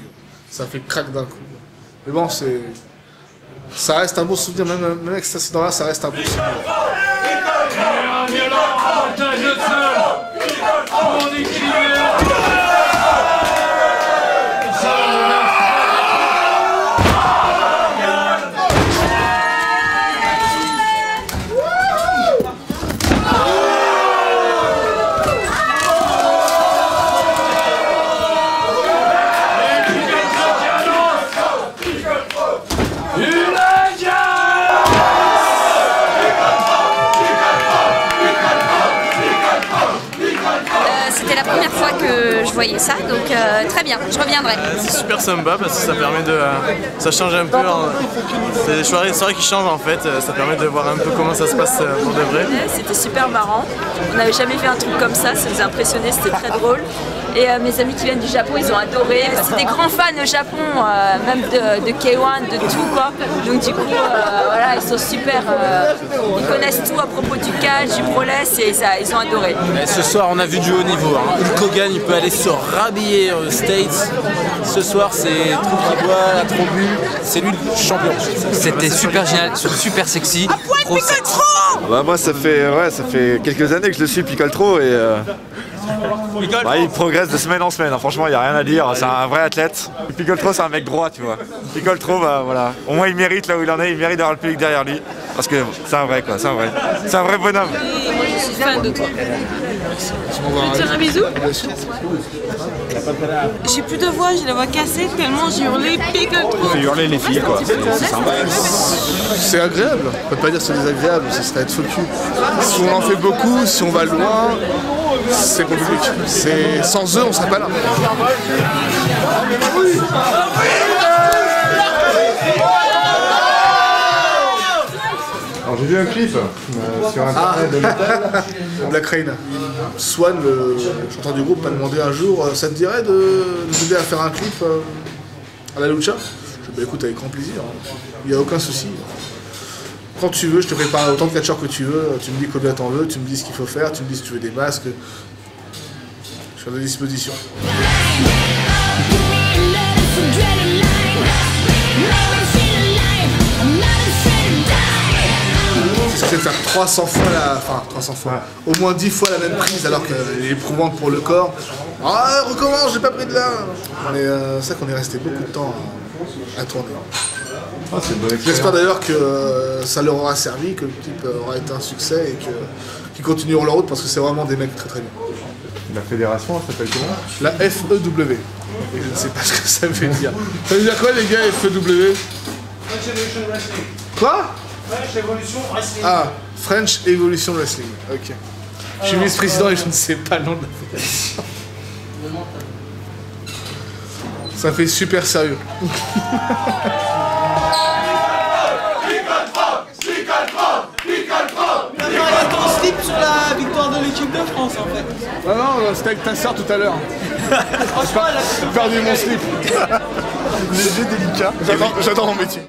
ça fait craque d'un coup. Mais bon, ça reste un beau souvenir, même avec cet accident-là, ça reste un beau souvenir. Un violent avantage de mon équipe. C'était la première fois que je voyais ça, donc très bien, je reviendrai. C'est super sympa parce que ça permet de... ça change un peu, c'est des soirées qui changent en fait, ça permet de voir un peu comment ça se passe pour de vrai. C'était super marrant, on n'avait jamais fait un truc comme ça nous a impressionné, c'était très drôle. Et mes amis qui viennent du Japon, ils ont adoré. C'est des grands fans au Japon, même de K1, de tout quoi. Donc du coup, voilà, ils sont super. Ils connaissent tout à propos du catch, du prolesse et ils ont adoré. Et ce soir, on a vu du haut niveau. Hulk Hogan, il peut aller se rhabiller aux States. Ce soir, c'est Trou qui boit, la Trobu. C'est lui le champion. C'était super génial, super sexy. Bah moi, ça fait quelques années que je le suis, Picoltro, et il progresse de semaine en semaine, franchement il n'y a rien à dire, c'est un vrai athlète. Picoltro c'est un mec droit, tu vois. Picoltro, bah voilà, au moins il mérite là où il en est, il mérite d'avoir le public derrière lui. Parce que c'est un vrai quoi, c'est un vrai bonhomme. Moi je suis fan de toi. Tu veux te faire un bisou? J'ai plus de voix, j'ai la voix cassée tellement j'ai hurlé Picoltro. On fait hurler les filles quoi, c'est sympa. C'est agréable, on peut pas dire que c'est désagréable, ce serait être faux cul. Si on en fait beaucoup, si on va loin, c'est pour le public. Sans eux, on serait pas là. Alors j'ai vu un clip sur internet de métal. Black Rain. Swan, le chanteur du groupe, m'a demandé un jour, ça te dirait de nous aider à faire un clip à la lucha? Je dis bah écoute, avec grand plaisir, il n'y a aucun souci. Quand tu veux, je te prépare autant de catcheurs que tu veux, tu me dis combien t'en veux, tu me dis ce qu'il faut faire, tu me dis si tu veux des masques. Je suis à ta disposition. C'est de faire 300 fois au moins 10 fois la même prise alors qu'elle est éprouvante pour le corps. Ah, recommence, j'ai pas pris de là. Mais c'est vrai qu'on est resté beaucoup de temps à tourner. J'espère d'ailleurs que ça leur aura servi, que le clip aura été un succès et qu'ils continueront leur route parce que c'est vraiment des mecs très très bien. La fédération, elle s'appelle comment? La FEW. Et je ne sais pas ce que ça veut dire. Ça veut dire quoi les gars, FEW? Quoi? French Evolution Wrestling. Ah, French Evolution Wrestling, ok. Je suis vice-président et je ne sais pas le nom de la fédération. Ça fait super sérieux. Ton slip sur la victoire de l'équipe de France en fait. Non, c'était avec ta soeur tout à l'heure. Franchement, elle a perdu mon slip. Léger, délicat. J'adore mon métier.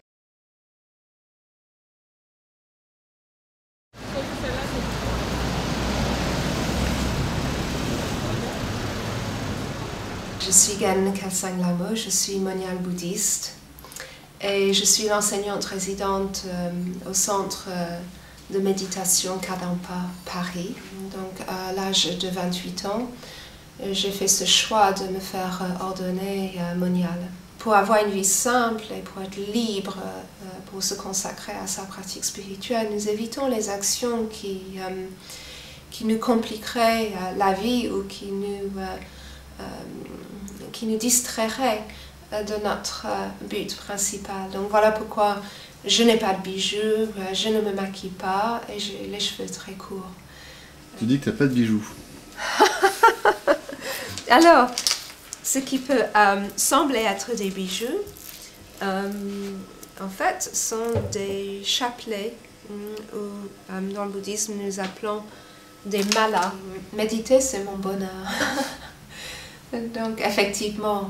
Je suis Gan Kelsang Lamo, je suis moniale bouddhiste et je suis l'enseignante résidente au centre de méditation Kadampa Paris. Donc à l'âge de 28 ans, j'ai fait ce choix de me faire ordonner moniale. Pour avoir une vie simple et pour être libre, pour se consacrer à sa pratique spirituelle, nous évitons les actions qui nous compliqueraient la vie ou qui nous qui nous distrairait de notre but principal. Donc voilà pourquoi je n'ai pas de bijoux, je ne me maquille pas et j'ai les cheveux très courts. Tu dis que tu n'as pas de bijoux. Alors, ce qui peut sembler être des bijoux, en fait, sont des chapelets, ou dans le bouddhisme, nous appelons des malas. Méditer, c'est mon bonheur. Donc, effectivement,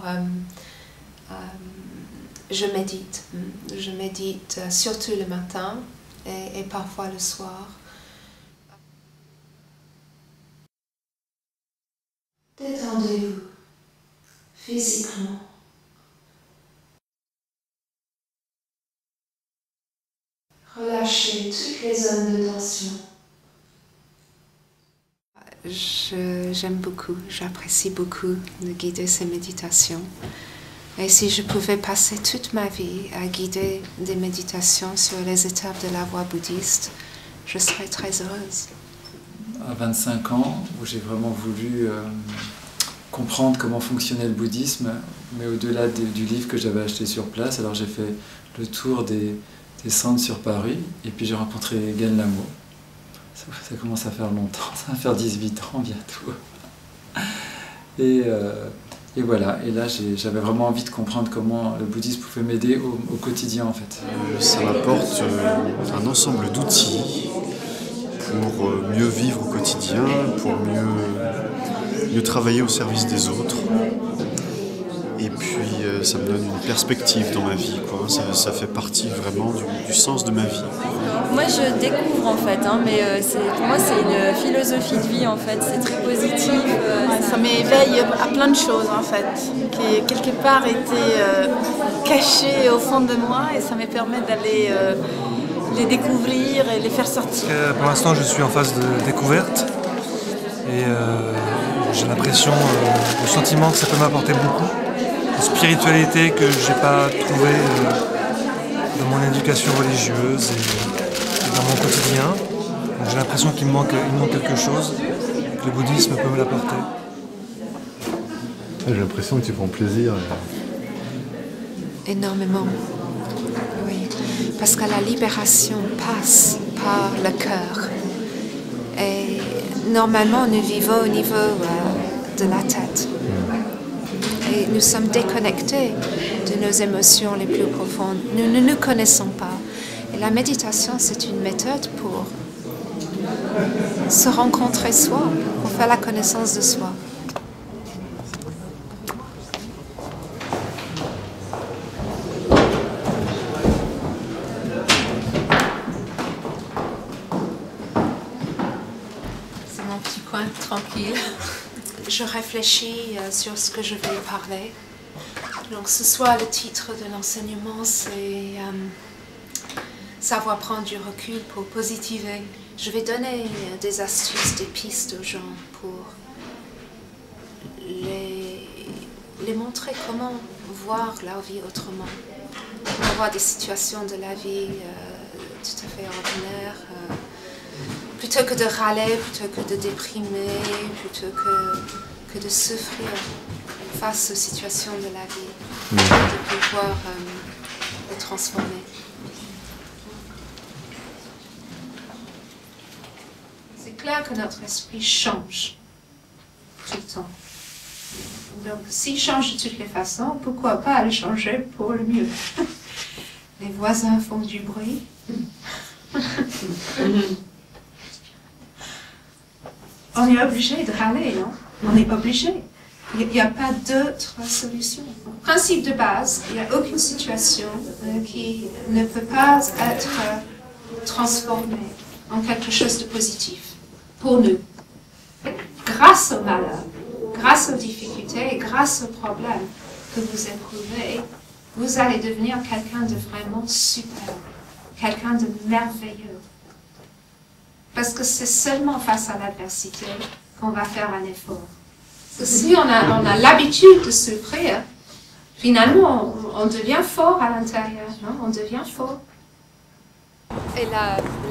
je médite. Je médite surtout le matin et parfois le soir. Détendez-vous physiquement. Relâchez toutes les zones de tension. J'aime beaucoup, j'apprécie beaucoup de guider ces méditations. Et si je pouvais passer toute ma vie à guider des méditations sur les étapes de la voie bouddhiste, je serais très heureuse. À 25 ans, où j'ai vraiment voulu comprendre comment fonctionnait le bouddhisme, mais au-delà du livre que j'avais acheté sur place, alors j'ai fait le tour des centres sur Paris, et puis j'ai rencontré Gen Lamo. Ça commence à faire longtemps, ça va faire 18 ans bientôt. Et voilà, et là j'avais vraiment envie de comprendre comment le bouddhisme pouvait m'aider au quotidien en fait. Ça m'apporte un ensemble d'outils pour mieux vivre au quotidien, pour mieux travailler au service des autres. Et puis ça me donne une perspective dans ma vie, quoi. Ça fait partie vraiment du sens de ma vie. Moi je découvre en fait, hein, mais pour moi c'est une philosophie de vie en fait, c'est très positif. Ça m'éveille à plein de choses en fait, qui quelque part étaient cachées au fond de moi et ça me permet d'aller les découvrir et les faire sortir. Pour l'instant je suis en phase de découverte et j'ai l'impression, le sentiment que ça peut m'apporter beaucoup. Une spiritualité que je n'ai pas trouvée dans mon éducation religieuse et dans mon quotidien. J'ai l'impression qu'il me manque quelque chose, que le bouddhisme peut me l'apporter. J'ai l'impression que tu prends plaisir. Énormément, oui. Parce que la libération passe par le cœur. Et normalement, nous vivons au niveau de la tête. Et nous sommes déconnectés de nos émotions les plus profondes. Nous ne nous connaissons pas. Et la méditation, c'est une méthode pour se rencontrer soi, pour faire la connaissance de soi. C'est mon petit coin tranquille. Je réfléchis sur ce que je vais parler. Donc ce soir, le titre de l'enseignement, c'est savoir prendre du recul pour positiver. Je vais donner des astuces, des pistes aux gens pour les montrer comment voir leur vie autrement. Avoir des situations de la vie tout à fait ordinaires. Plutôt que de râler, plutôt que de déprimer, plutôt que de souffrir face aux situations de la vie, de pouvoir les transformer. C'est clair que notre esprit change tout le temps. Donc s'il change de toutes les façons, pourquoi pas le changer pour le mieux? Les voisins font du bruit. On est obligé de râler, non? On est obligé. Il n'y a pas d'autre solution. Principe de base, il n'y a aucune situation qui ne peut pas être transformée en quelque chose de positif pour nous. Grâce au malheur, grâce aux difficultés, grâce aux problèmes que vous éprouvez, vous allez devenir quelqu'un de vraiment super, quelqu'un de merveilleux. Parce que c'est seulement face à l'adversité qu'on va faire un effort. Si on a l'habitude de souffrir, finalement, on devient fort à l'intérieur, non? On devient fort. Et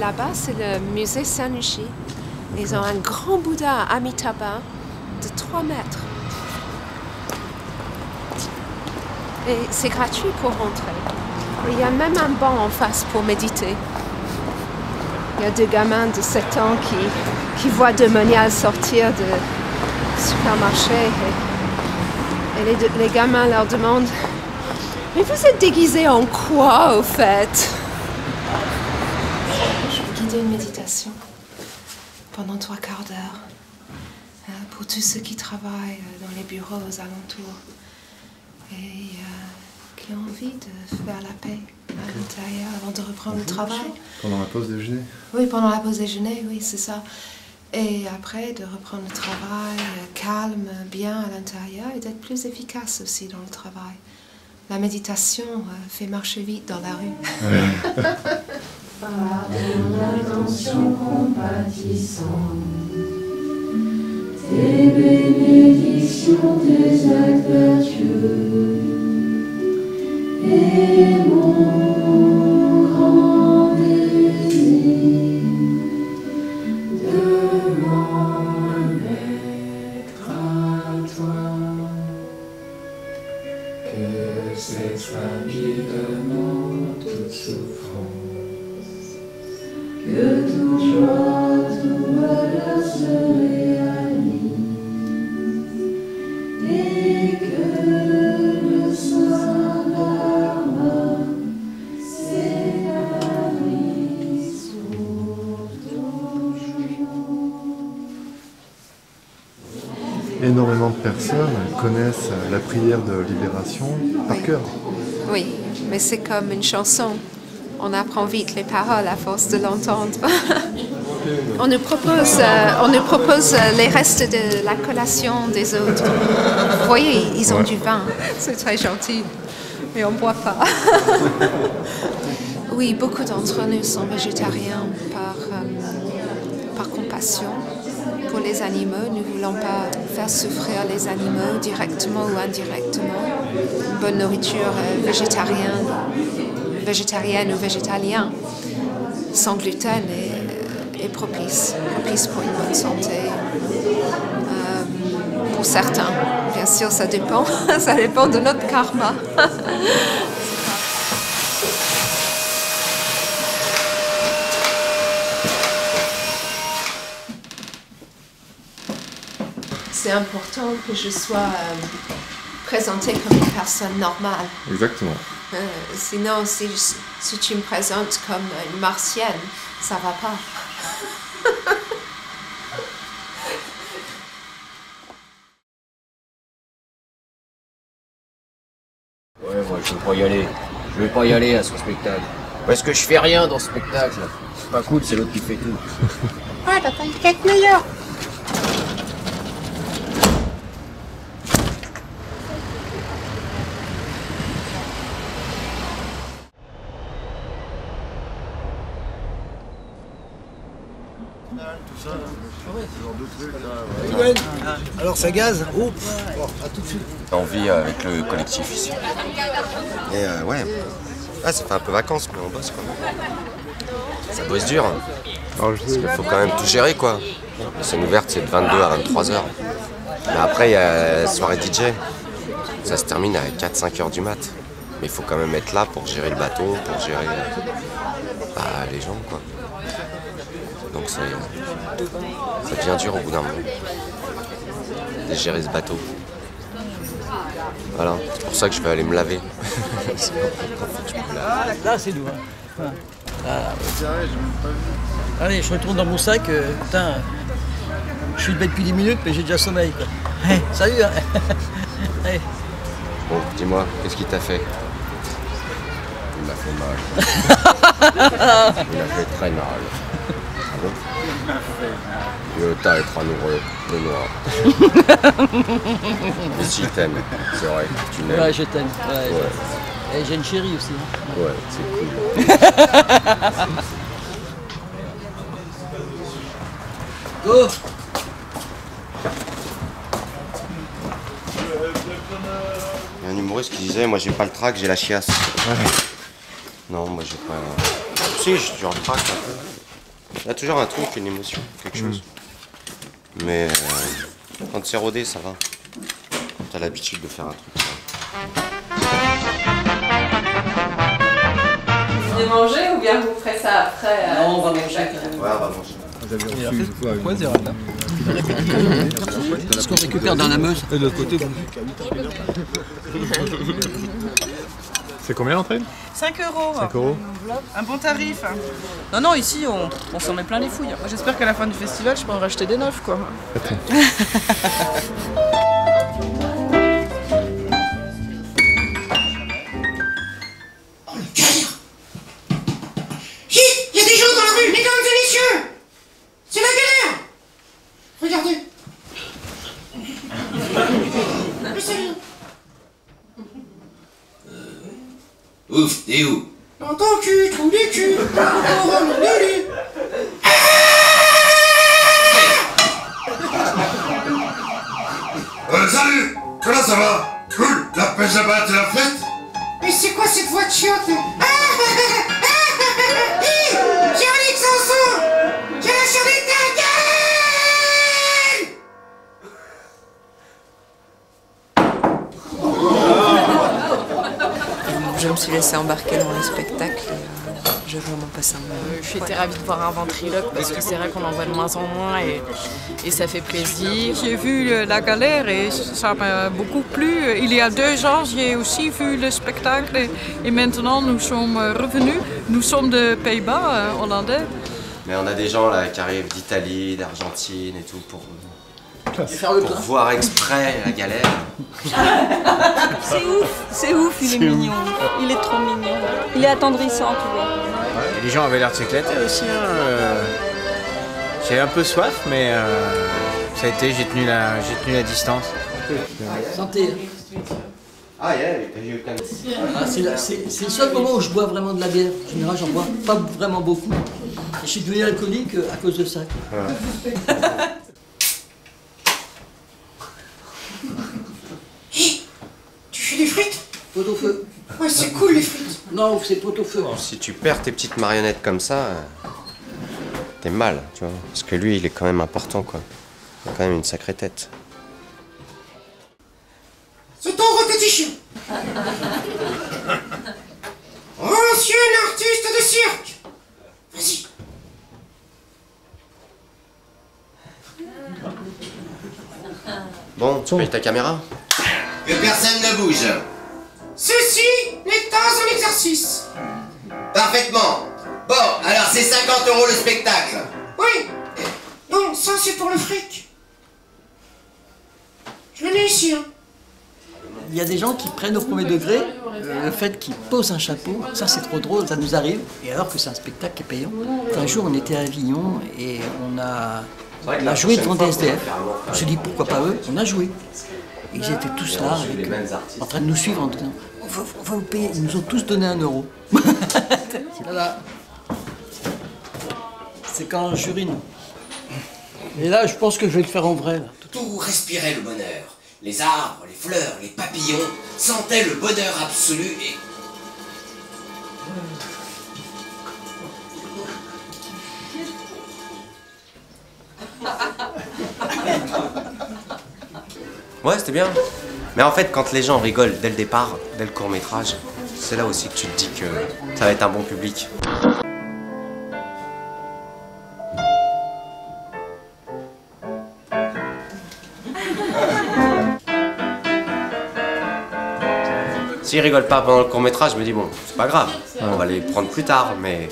là-bas, c'est le musée Saint-Lucie. Ils ont un grand Bouddha Amitabha de 3 mètres. Et c'est gratuit pour rentrer. Et il y a même un banc en face pour méditer. Il y a 2 gamins de 7 ans qui voient de Monial sortir du supermarché. Et les gamins leur demandent « Mais vous êtes déguisés en quoi, au fait ?» Je vais guider une méditation pendant 3 quarts d'heure pour tous ceux qui travaillent dans les bureaux aux alentours et qui ont envie de faire la paix à l'intérieur avant de reprendre le travail. Pendant la pause déjeuner? Oui, pendant la pause déjeuner, oui, c'est ça. Et après, de reprendre le travail calme, bien à l'intérieur et d'être plus efficace aussi dans le travail. La méditation fait marcher vite dans la rue. Par ton attention compatissante, tes bénédictions, tes actes vertueux, et mon grand désir de m'en mettre à toi, que cette famille demande toute souffrance, que toute joie, tout bonheur se réalise, et que le Saint Dharma s'épanouisse autour de nous. Énormément de personnes connaissent la prière de libération par cœur. Oui, mais c'est comme une chanson. On apprend vite les paroles à force de l'entendre. On nous propose les restes de la collation des autres. Vous voyez, ils ont du vin. C'est très gentil. Mais on ne boit pas. Oui, beaucoup d'entre nous sont végétariens par compassion pour les animaux. Nous ne voulons pas faire souffrir les animaux directement ou indirectement. Une bonne nourriture végétarienne ou végétalien sans gluten est propice pour une bonne santé. Pour certains, bien sûr, ça dépend de notre karma. C'est important que je sois présentée comme une personne normale. Exactement. Sinon, si tu me présentes comme une martienne, ça va pas. Ouais, moi je veux pas y aller. Je veux pas y aller à ce spectacle. Parce que je fais rien dans ce spectacle. C'est pas cool, c'est l'autre qui fait tout. Ouais, t'as pas une quête meilleure. Alors ça gaze? Oh, à tout de suite. On vit avec le collectif ici. Et ouais, ça fait un peu vacances, mais on bosse quoi. Ça bosse dur. Parce qu'il faut quand même tout gérer quoi. La scène ouverte c'est de 22 à 23 heures. Mais après il y a la soirée DJ. Ça se termine à 4-5 heures du mat. Mais il faut quand même être là pour gérer le bateau, pour gérer les gens quoi. Donc ça devient dur au bout d'un moment de gérer ce bateau. Voilà, c'est pour ça que je vais aller me laver. Là c'est doux. Hein. Allez, je retourne dans mon sac. Putain, je suis bête depuis 10 minutes, mais j'ai déjà sommeil. Quoi. Hey, salut. Hein. Hey. Bon, dis-moi, qu'est-ce qui t'a fait? Il m'a fait mal. Il m'a fait très mal. Ah bon? Il veut être amoureux de Noir. Mais si t'aimes, c'est vrai, tu m'aimes. Ouais, je t'aime. Ouais. Et j'ai une chérie aussi. Hein. Ouais, c'est cool. Go! Il y a un humoriste qui disait, moi j'ai pas le trac, j'ai la chiasse. Non, moi j'ai pas... Si, j'ai toujours le trac un peu. Il y a toujours un truc, une émotion, quelque chose. Mais quand c'est rodé, ça va. Quand t'as l'habitude de faire un truc, ça va. manger ou bien vous ferez ça après Non, on va manger. Ouais, on va manger. Pourquoi Zérana Parce qu'on récupère dans la Meuse. Et de l'autre côté, bon. C'est combien l'entrée? 5 €. 5 €. Un bon tarif. Non, non, ici, on s'en met plein les fouilles. Moi, j'espère qu'à la fin du festival, je peux en racheter des neufs, quoi. Il y a des gens dans la rue, mesdames et messieurs! C'est la galère! Regardez! Mais c'est... Ouf, t'es où? Dans ton cul, trou du cul! Au rhum de lui! Salut! Comment ça va? Cool! La pêche à batte et la fête? Mais c'est quoi cette voix de chiotte? Charlie de Sanson! J'ai la Charlie de ta Je me suis laissée embarquer dans le spectacle et j'ai vraiment passé un moment. Je suis ravie de voir un ventriloque parce que c'est vrai qu'on en voit de moins en moins et ça fait plaisir. J'ai vu la galère et ça m'a beaucoup plu. Il y a 2 ans, j'ai aussi vu le spectacle et maintenant nous sommes revenus. Nous sommes de Pays-Bas, hollandais. Mais on a des gens là qui arrivent d'Italie, d'Argentine et tout pour voir exprès la galère. C'est ouf, il est mignon. Il est trop mignon. Il est attendrissant, tu vois. Et les gens avaient l'air de s'éclater aussi. J'ai un peu soif, mais ça a été, j'ai tenu la distance. Santé. Ah, yeah, c'est le seul moment où je bois vraiment de la bière. En général, j'en bois pas vraiment beaucoup. Et je suis devenu alcoolique à cause de ça. Tu fais des frites? Pot au feu. Ouais, c'est cool les frites. Non, c'est pot au feu. Si tu perds tes petites marionnettes comme ça, t'es mal, tu vois. Parce que lui, il est quand même important, quoi. Il a quand même une sacrée tête. C'est ton répétition. Ancien artiste de cirque. Vas-y. Bon, tu payes ta caméra? Que personne ne bouge. Ceci n'est pas un exercice. Parfaitement. Bon, alors c'est 50 € le spectacle. Oui. Bon, ça c'est pour le fric. Je le mets ici, hein. Il y a des gens qui prennent au premier degré le fait qu'ils posent un chapeau. Ça, c'est trop drôle, ça nous arrive. Et alors que c'est un spectacle qui est payant. Un jour, on était à Avignon et on a joué devant des SDF. On s'est dit pourquoi pas eux. On a joué. Et ils étaient tous là, en train de nous suivre en disant on va vous payer. Ils nous ont tous donné 1 €. Voilà. C'est quand j'urine. Et là, je pense que je vais le faire en vrai. Là. Tout respirait le bonheur. Les arbres, les fleurs, les papillons sentaient le bonheur absolu et... Ouais, c'était bien. Mais en fait, quand les gens rigolent dès le départ, dès le court-métrage, c'est là aussi que tu te dis que ça va être un bon public. S'ils rigolent pas pendant le court-métrage, je me dis bon, c'est pas grave, on va les prendre plus tard, mais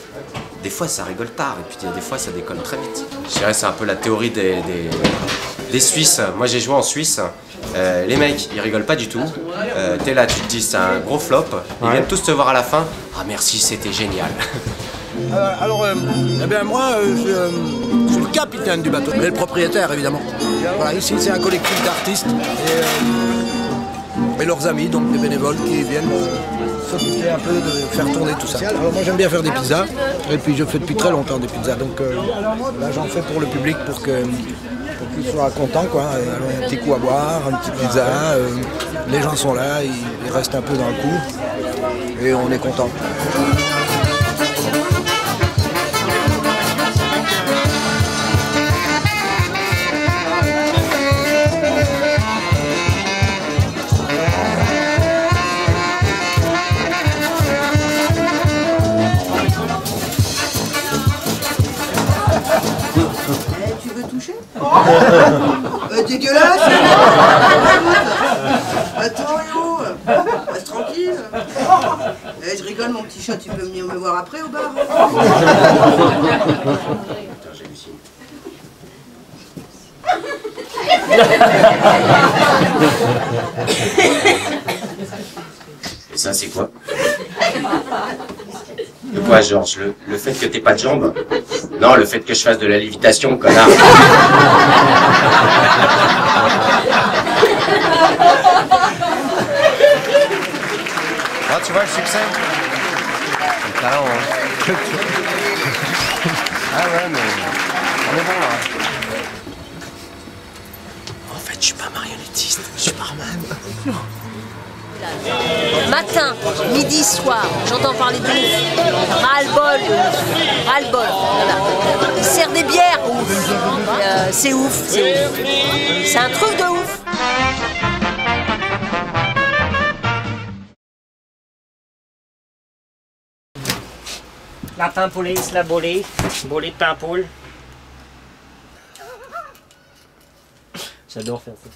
des fois ça rigole tard et puis des fois ça déconne très vite. Je dirais c'est un peu la théorie des Suisses. Moi j'ai joué en Suisse, les mecs ils rigolent pas du tout, t'es là, tu te dis c'est un gros flop, ils viennent tous te voir à la fin, ah merci c'était génial. Eh bien moi, je suis le capitaine du bateau, mais le propriétaire évidemment. Voilà, ici c'est un collectif d'artistes et leurs amis, donc des bénévoles qui viennent s'occuper un peu de faire tourner tout ça. Alors moi j'aime bien faire des pizzas, et puis je fais depuis très longtemps des pizzas, donc là j'en fais pour le public pour qu'ils soient contents, quoi. Alors, un petit coup à boire, une petite pizza, les gens sont là, ils restent un peu dans le coup, et on est contents. dégueulasse. Attends, yo, reste tranquille. Eh, je rigole, mon petit chat, tu peux venir me voir après au bar. Et ça, c'est quoi? De quoi, Georges? Le fait que t'aies pas de jambes? Non, le fait que je fasse de la lévitation, connard. Ah, tu vois le succès? C'est le talent, hein. Ah ouais, mais on est bon là. En fait, je suis pas marionnettiste, je suis barman. Matin, midi, soir, j'entends parler de ouf. Ras-le-bol de ouf. Ras-le-bol. Voilà. Ils servent des bières, ouf. C'est ouf, c'est ouf. C'est un truc de ouf. La pimpoulisse, la bolée, bolée de pimpoule. J'adore faire ça.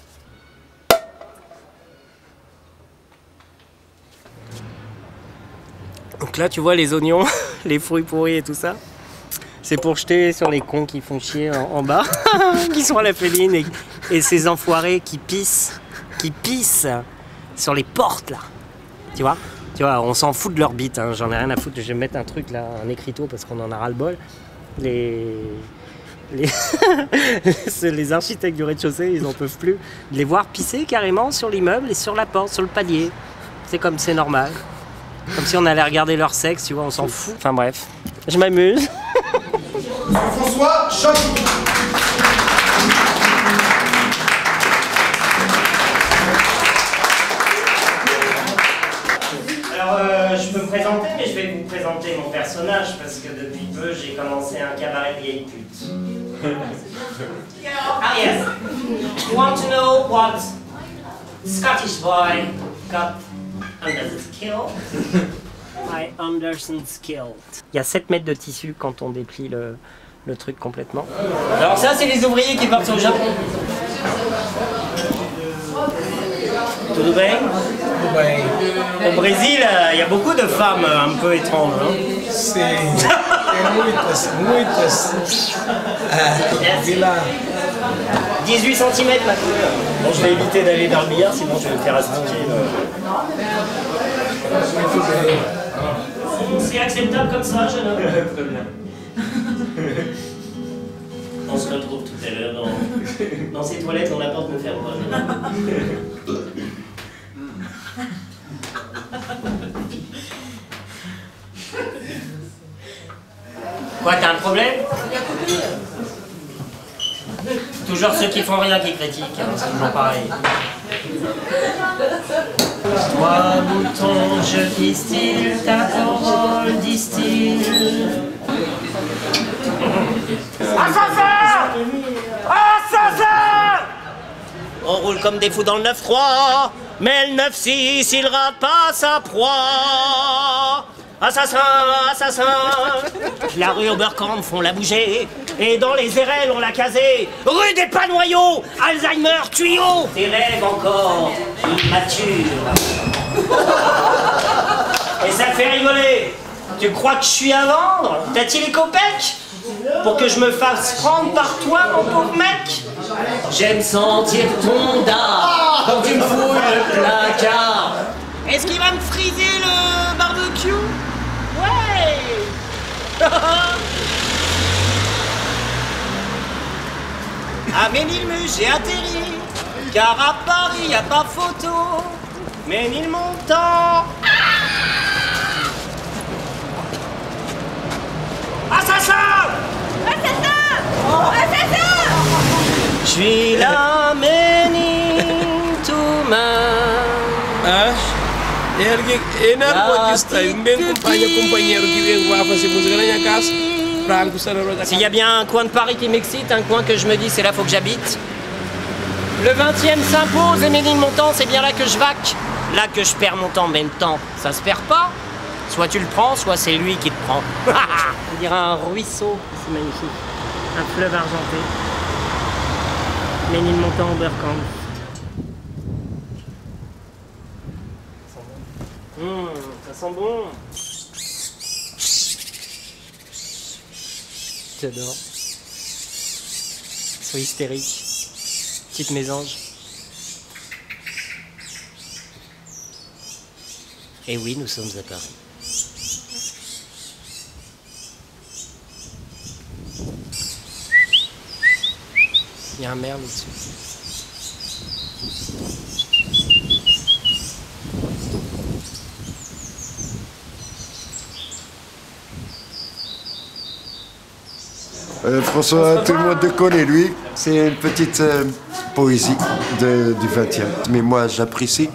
Donc là, tu vois les oignons, les fruits pourris et tout ça. C'est pour jeter sur les cons qui font chier en bas, qui sont à la féline, et ces enfoirés qui pissent sur les portes là. Tu vois, on s'en fout de leur bite, hein. J'en ai rien à foutre. Je vais mettre un truc là, un écriteau parce qu'on en a ras le bol. Les architectes du rez-de-chaussée, ils en peuvent plus de les voir pisser carrément sur l'immeuble et sur la porte, sur le palier. C'est comme c'est normal. Comme si on allait regarder leur sexe, tu vois, on s'en fout. Enfin bref, je m'amuse. François Chapou. Alors, je peux me présenter, mais je vais vous présenter mon personnage parce que depuis peu, j'ai commencé un cabaret de vieilles putes. Ah yes. You want to know what Scottish boy got under the skill? I understand skill. Il y a 7 mètres de tissu quand on déplie le truc complètement. Alors ça, c'est les ouvriers qui partent sur le Japon. Tudo bem? Au Brésil, il y a beaucoup de femmes un peu étranges. Hein? C'est muitas. Villa. 18 cm ma couleur. Bon, je vais éviter d'aller dans le billard, sinon je vais me faire astiquer. C'est acceptable comme ça, jeune homme? Très bien. On se retrouve tout à l'heure dans ces toilettes dont la porte ne ferme pas. Quoi, t'as un problème? Toujours ceux qui font rien qui critiquent, hein, c'est toujours pareil. Toi, bouton, je distille, ta parole distille. Assassin! Assassin! On roule comme des fous dans le 9-3, mais le 9-6, il rate pas sa proie. Assassin, assassin! La rue Oberkampf, on l'a bougé, et dans les RL, on l'a casé. Rue des Panoyaux, Alzheimer, tuyau. Tes rêves encore immatures. Et ça fait rigoler. Tu crois que je suis à vendre? T'as-t-il les copecs? Pour que je me fasse prendre par toi, mon pauvre mec? J'aime sentir ton dard quand tu me fouilles le placard. Est-ce qu'il va me friser le barbecue? Ouais. À Ménilmus, j'ai atterri, car à Paris, y a pas photo. Ménilmontant. Assassin! Assassin! Assassin! Je suis la Ménilmontant. S'il y a bien un coin de Paris qui m'excite, un coin que je me dis c'est là faut que j'habite. Le 20e s'impose et Ménilmontant, c'est bien là que je vaque. Là que je perds mon temps, mais le temps, ça se perd pas. Soit tu le prends, soit c'est lui qui te prend. On dirait un ruisseau, c'est magnifique. Un fleuve argenté. Menil montant Oberkampf. Ça sent bon. J'adore. Ils sont hystériques. Petites mésanges. Et oui, nous sommes à Paris. Il y a un merle au-dessus. François, tout le monde le connaît, lui. C'est une petite poésie du 20e. Mais moi, j'apprécie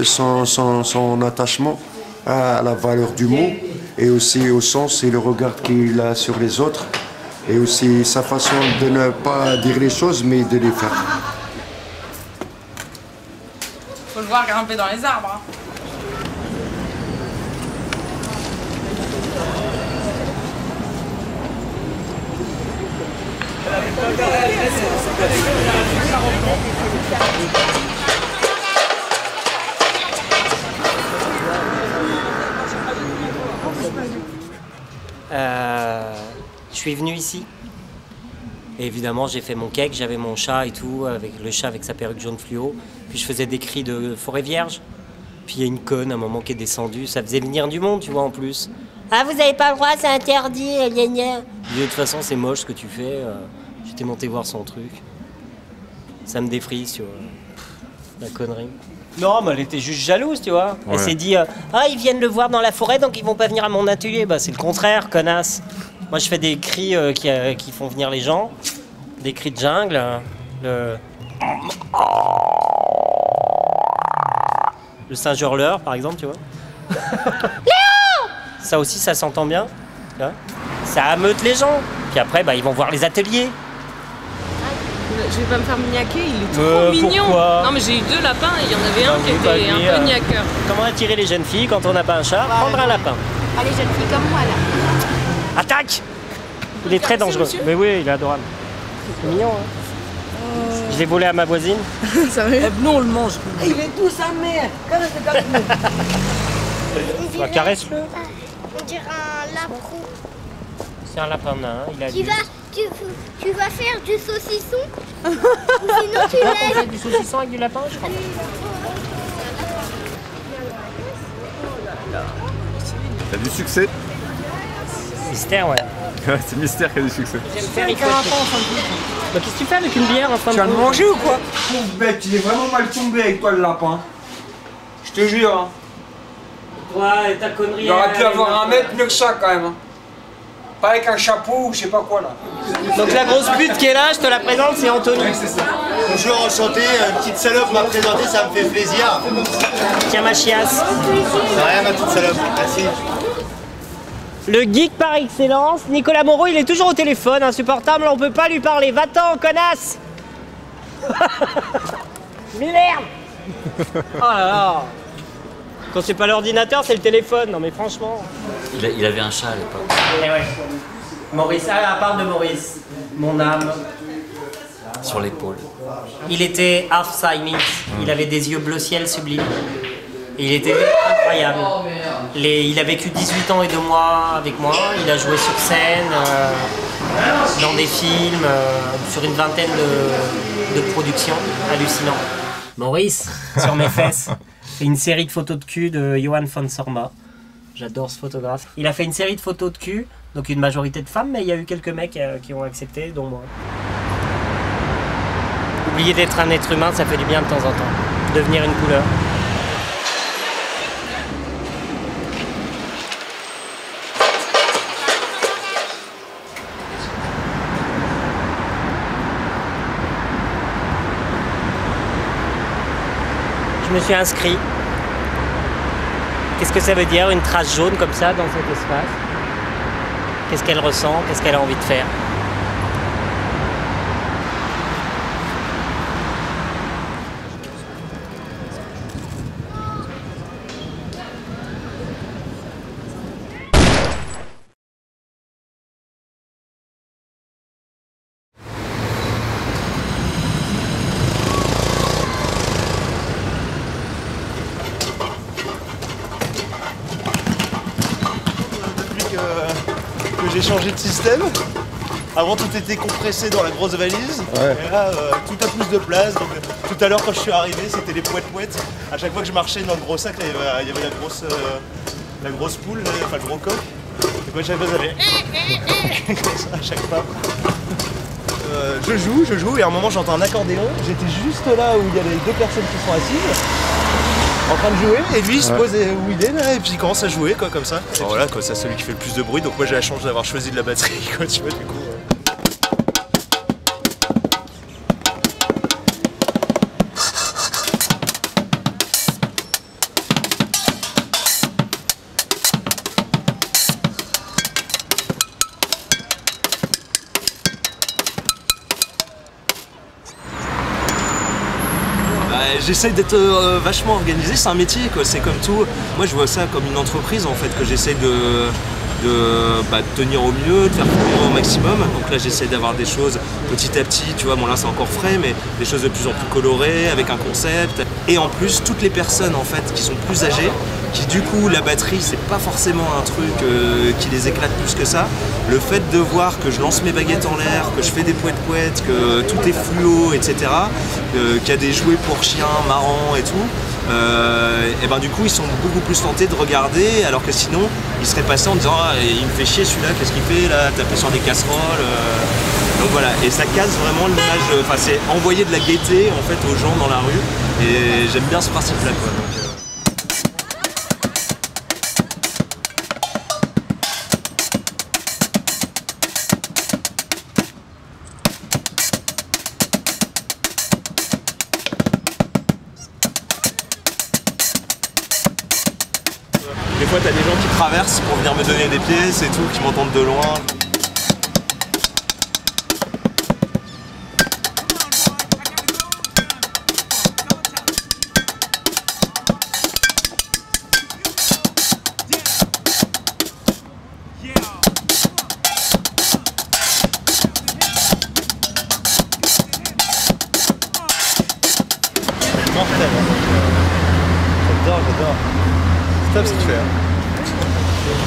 son attachement à la valeur du mot et aussi au sens et le regard qu'il a sur les autres et aussi sa façon de ne pas dire les choses mais de les faire. Faut le voir grimper dans les arbres. Hein. Je suis venu ici. Et évidemment, j'ai fait mon cake, j'avais mon chat et tout, avec le chat avec sa perruque jaune fluo. Puis je faisais des cris de forêt vierge. Puis il y a une conne à un moment qui est descendue, ça faisait venir du monde, tu vois, en plus. Ah, vous avez pas le droit, c'est interdit, gna. De toute façon, c'est moche ce que tu fais. J'étais monté voir son truc. Ça me défrise, tu vois. La connerie. Non, mais elle était juste jalouse, tu vois. Ouais. Elle s'est dit, ah, ils viennent le voir dans la forêt, donc ils vont pas venir à mon atelier. Bah, c'est le contraire, connasse. Moi, je fais des cris qui font venir les gens. Des cris de jungle. Le singe hurleur, par exemple, tu vois. Léo! Ça aussi, ça s'entend bien. Tu vois, ça ameute les gens. Puis après, bah, ils vont voir les ateliers. Je vais pas me faire niaquer, il est trop mignon. Pourquoi? Non mais j'ai eu 2 lapins et il y en avait un qui était un peu niaqueur. Comment attirer les jeunes filles quand on n'a pas un chat? Prendre un lapin. Ah, les jeunes filles comme moi là. Attaque! Il est très dangereux. Mais oui, il est adorable. C'est mignon, hein. Je l'ai volé à ma voisine. Non, on le mange. Il est tout sa mère. Bah, caresse-le. On dirait un lapin. C'est un lapin nain, il a Tu vas faire du saucisson ou sinon tu on fait du saucisson avec du lapin, je crois. T'as du succès? Mystère, ouais. C'est Mystère qui a du succès. J'aime faire Bah, qu'est-ce que tu fais avec une bière en fin de Tu vas le manger ou quoi? Pauvre bête, il est vraiment mal tombé avec toi le lapin. Je te jure. Hein. Toi et ta connerie. Il aurait pu avoir 1 mètre mieux que ça quand même. Hein. Pas avec un chapeau ou je sais pas quoi là. Donc la grosse pute qui est là, je te la présente, c'est Anthony. Ouais, c'est ça. Bonjour, enchanté, une petite salope m'a présenté, ça me fait plaisir. Tiens ma chiasse. C'est rien ma petite salope, merci. Le geek par excellence, Nicolas Moreau, il est toujours au téléphone, insupportable, on peut pas lui parler. Va-t'en, connasse. Merde. Oh là là. Quand c'est pas l'ordinateur, c'est le téléphone. Non mais franchement. Il avait un chat à l'époque. Eh ouais. Maurice, à part de Maurice, mon âme. Sur l'épaule. Il était half siamese. Il avait des yeux bleu ciel sublimes. Et il était incroyable. Il a vécu 18 ans et 2 mois avec moi. Il a joué sur scène, dans des films, sur une vingtaine de productions. Hallucinant. Maurice, sur mes fesses. C'est une série de photos de cul de Johan von Sorma. J'adore ce photographe. Il a fait une série de photos de cul, donc une majorité de femmes, mais il y a eu quelques mecs qui ont accepté, dont moi. Oublier d'être un être humain, ça fait du bien de temps en temps. Devenir une couleur. Je me suis inscrit. Qu'est-ce que ça veut dire, une trace jaune comme ça dans cet espace? Qu'est-ce qu'elle ressent? Qu'est-ce qu'elle a envie de faire? j'ai changé de système. Avant tout était compressé dans la grosse valise. Ouais. Et là tout a plus de place. Donc, tout à l'heure quand je suis arrivé c'était les pouettes. À chaque fois que je marchais dans le gros sac, là, il y avait la grosse poule, là, enfin le gros coq. Et quand chaque fois ça fait comme ça à chaque fois. Je joue et à un moment j'entends un accordéon. J'étais juste là où il y a les deux personnes qui sont assises en train de jouer et lui il se pose où il est là et puis il commence à jouer quoi comme ça. Et voilà quoi, c'est celui qui fait le plus de bruit, donc moi j'ai la chance d'avoir choisi de la batterie quoi, tu vois du coup. J'essaye d'être vachement organisé, c'est un métier quoi, c'est comme tout. Moi je vois ça comme une entreprise en fait que j'essaye de tenir au mieux, de faire au maximum. Donc là j'essaie d'avoir des choses petit à petit, tu vois, bon là c'est encore frais, mais des choses de plus en plus colorées, avec un concept. Et en plus toutes les personnes en fait qui sont plus âgées, qui du coup la batterie c'est pas forcément un truc qui les éclate plus que ça. Le fait de voir que je lance mes baguettes en l'air, que je fais des pouettes, que tout est fluo, etc. Qu'il y a des jouets pour chiens marrants et tout, et ben du coup ils sont beaucoup plus tentés de regarder, alors que sinon ils seraient passés en disant ah, il me fait chier celui-là, qu'est-ce qu'il fait là, taper sur des casseroles. Donc voilà, et ça casse vraiment l'image, enfin c'est envoyer de la gaieté en fait aux gens dans la rue, et j'aime bien ce principe-là quoi. Des fois t'as des gens qui traversent pour venir me donner des pièces et tout, qui m'entendent de loin. J'adore. C'est top ce que tu fais.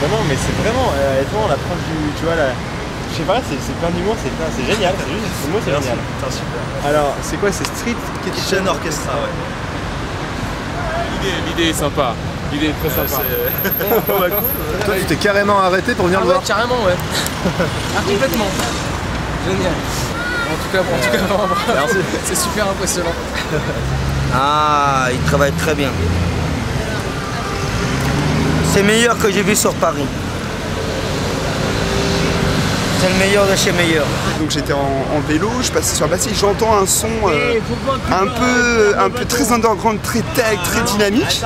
Non mais c'est vraiment, honnêtement, l'approche du, tu vois, je sais pas, c'est plein d'humour, c'est génial, c'est juste, le mot c'est génial. Super. Alors, c'est quoi, c'est Street Kitchen Orchestra, ouais. L'idée est sympa, l'idée est très sympa. Cool. Toi, tu t'es carrément arrêté pour venir le voir? Carrément, ouais. Complètement. Génial. En tout cas, vraiment, bravo. C'est super impressionnant. Ah, il travaille très bien. C'est meilleur que j'ai vu sur Paris. C'est le meilleur de chez meilleur. Donc j'étais en vélo, je passais sur la batterie, j'entends un son un peu très underground, très tech, très dynamique.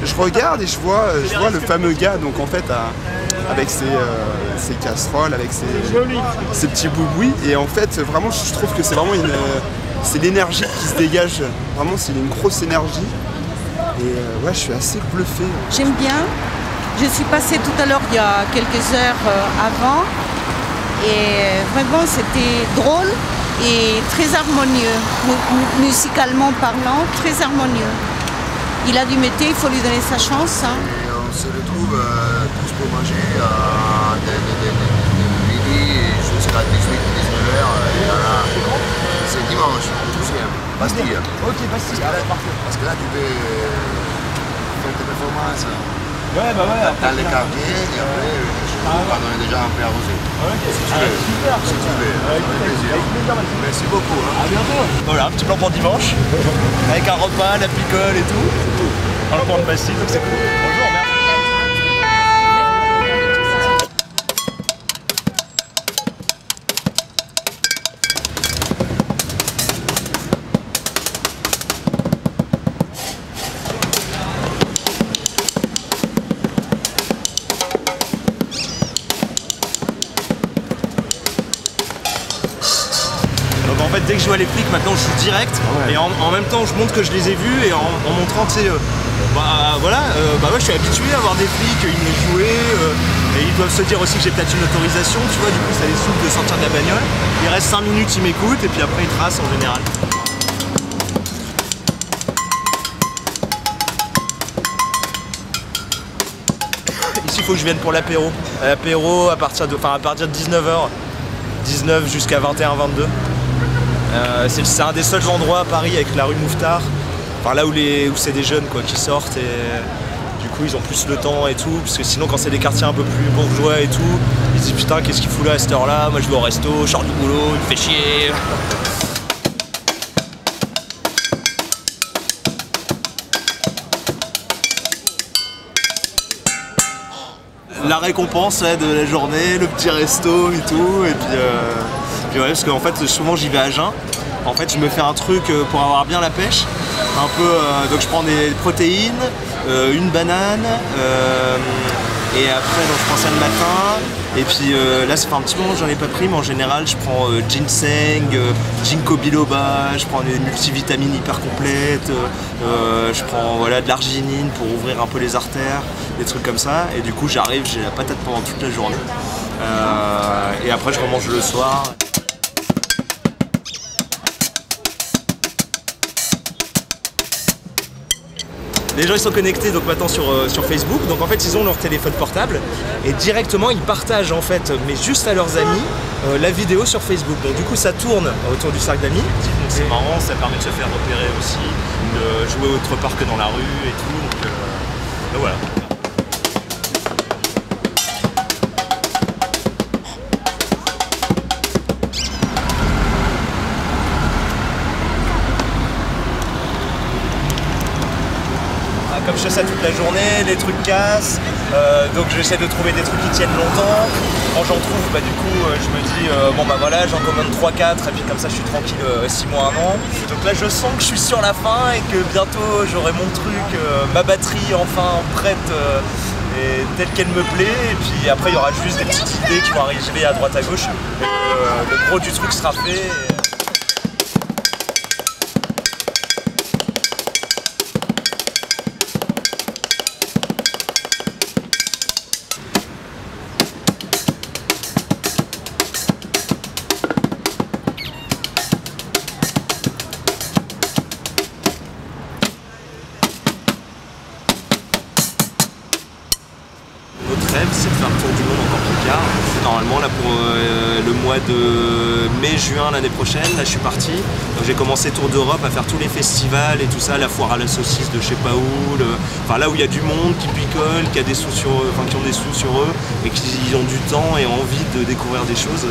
Je regarde et je vois le fameux gars, donc en fait avec ses casseroles, avec ses petits boubouis. Et en fait vraiment je trouve que c'est vraiment c'est l'énergie qui se dégage. Vraiment c'est une grosse énergie. Et ouais, je suis assez bluffé. J'aime bien. Je suis passée tout à l'heure, il y a quelques heures avant, et vraiment c'était drôle et très harmonieux, musicalement parlant, très harmonieux. Il a du métier, il faut lui donner sa chance. Hein. Et on se retrouve tous pour manger de midi jusqu'à 18-19h. C'est dimanche, Bastille. Ok, Bastille, parfait. Parce que là tu peux faire tes performances. Ouais, bah ouais. Dans les quartiers, et après, quand on est déjà un peu arrosé. Ok, si tu veux. super. Si tu veux, avec plaisir. Merci beaucoup. Hein. À bientôt. Voilà, un petit plan pour dimanche, avec un repas, la picole et tout. Dans le coin de Bastille, donc c'est cool. Bonjour, merci. Dès que je vois les flics, maintenant je suis direct, et en même temps je montre que je les ai vus, et en montrant, tu sais, ouais, je suis habitué à voir des flics, ils me jouer, et ils doivent se dire aussi que j'ai peut-être une autorisation, tu vois, du coup ça les saoule de sortir de la bagnole. Il reste 5 minutes, ils m'écoutent, et puis après ils tracent en général. Ils il faut que je vienne pour l'apéro. L'apéro à partir de 19h. 19 jusqu'à 21-22. C'est un des seuls endroits à Paris avec la rue Mouffetard. Enfin là où c'est des jeunes quoi, qui sortent et du coup ils ont plus le temps et tout. Parce que sinon quand c'est des quartiers un peu plus bourgeois et tout, ils se disent putain qu'est-ce qu'il fout là à cette heure là, moi je vais au resto, je sors du boulot, il me fait chier. La récompense de la journée, le petit resto et tout, et puis ouais, parce qu'en fait souvent j'y vais à jeun. En fait je me fais un truc pour avoir bien la pêche, un peu, donc je prends des protéines, une banane, et après donc, je prends ça le matin, et puis là ça fait un petit moment que j'en ai pas pris, mais en général je prends ginseng, ginkgo biloba, je prends des multivitamines hyper complètes, je prends voilà, de l'arginine pour ouvrir un peu les artères, des trucs comme ça, et du coup j'arrive, j'ai la patate pendant toute la journée, et après je remange le soir. Les gens ils sont connectés donc maintenant sur Facebook, donc en fait ils ont leur téléphone portable et directement ils partagent en fait, mais juste à leurs amis, la vidéo sur Facebook. Donc du coup ça tourne autour du cercle d'amis, donc c'est marrant, ça permet de se faire repérer aussi, de jouer autre part que dans la rue et tout, donc voilà. Comme je fais ça toute la journée, les trucs cassent, donc j'essaie de trouver des trucs qui tiennent longtemps. Quand j'en trouve, bah, du coup je me dis bon bah voilà, j'en commande 3-4 et puis comme ça je suis tranquille 6 mois, 1 an. Donc là je sens que je suis sur la fin et que bientôt j'aurai mon truc, ma batterie enfin prête et telle qu'elle me plaît. Et puis après il y aura juste des petites idées qui vont arriver à droite à gauche. Le gros du truc sera fait. C'est de faire le tour du monde en camping-car. Normalement là pour le mois de mai-juin l'année prochaine, là je suis parti. J'ai commencé Tour d'Europe à faire tous les festivals et tout ça, la foire à la saucisse de je sais pas où, enfin là où il y a du monde qui picole, qui a des sous sur eux, enfin qui ont des sous sur eux et qui ont du temps et envie de découvrir des choses.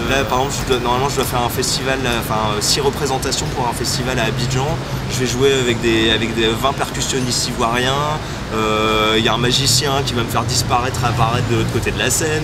Là par exemple normalement je dois faire un festival, enfin 6 représentations pour un festival à Abidjan. Je vais jouer avec des 20 percussionnistes ivoiriens. Il y a un magicien qui va me faire apparaître de l'autre côté de la scène.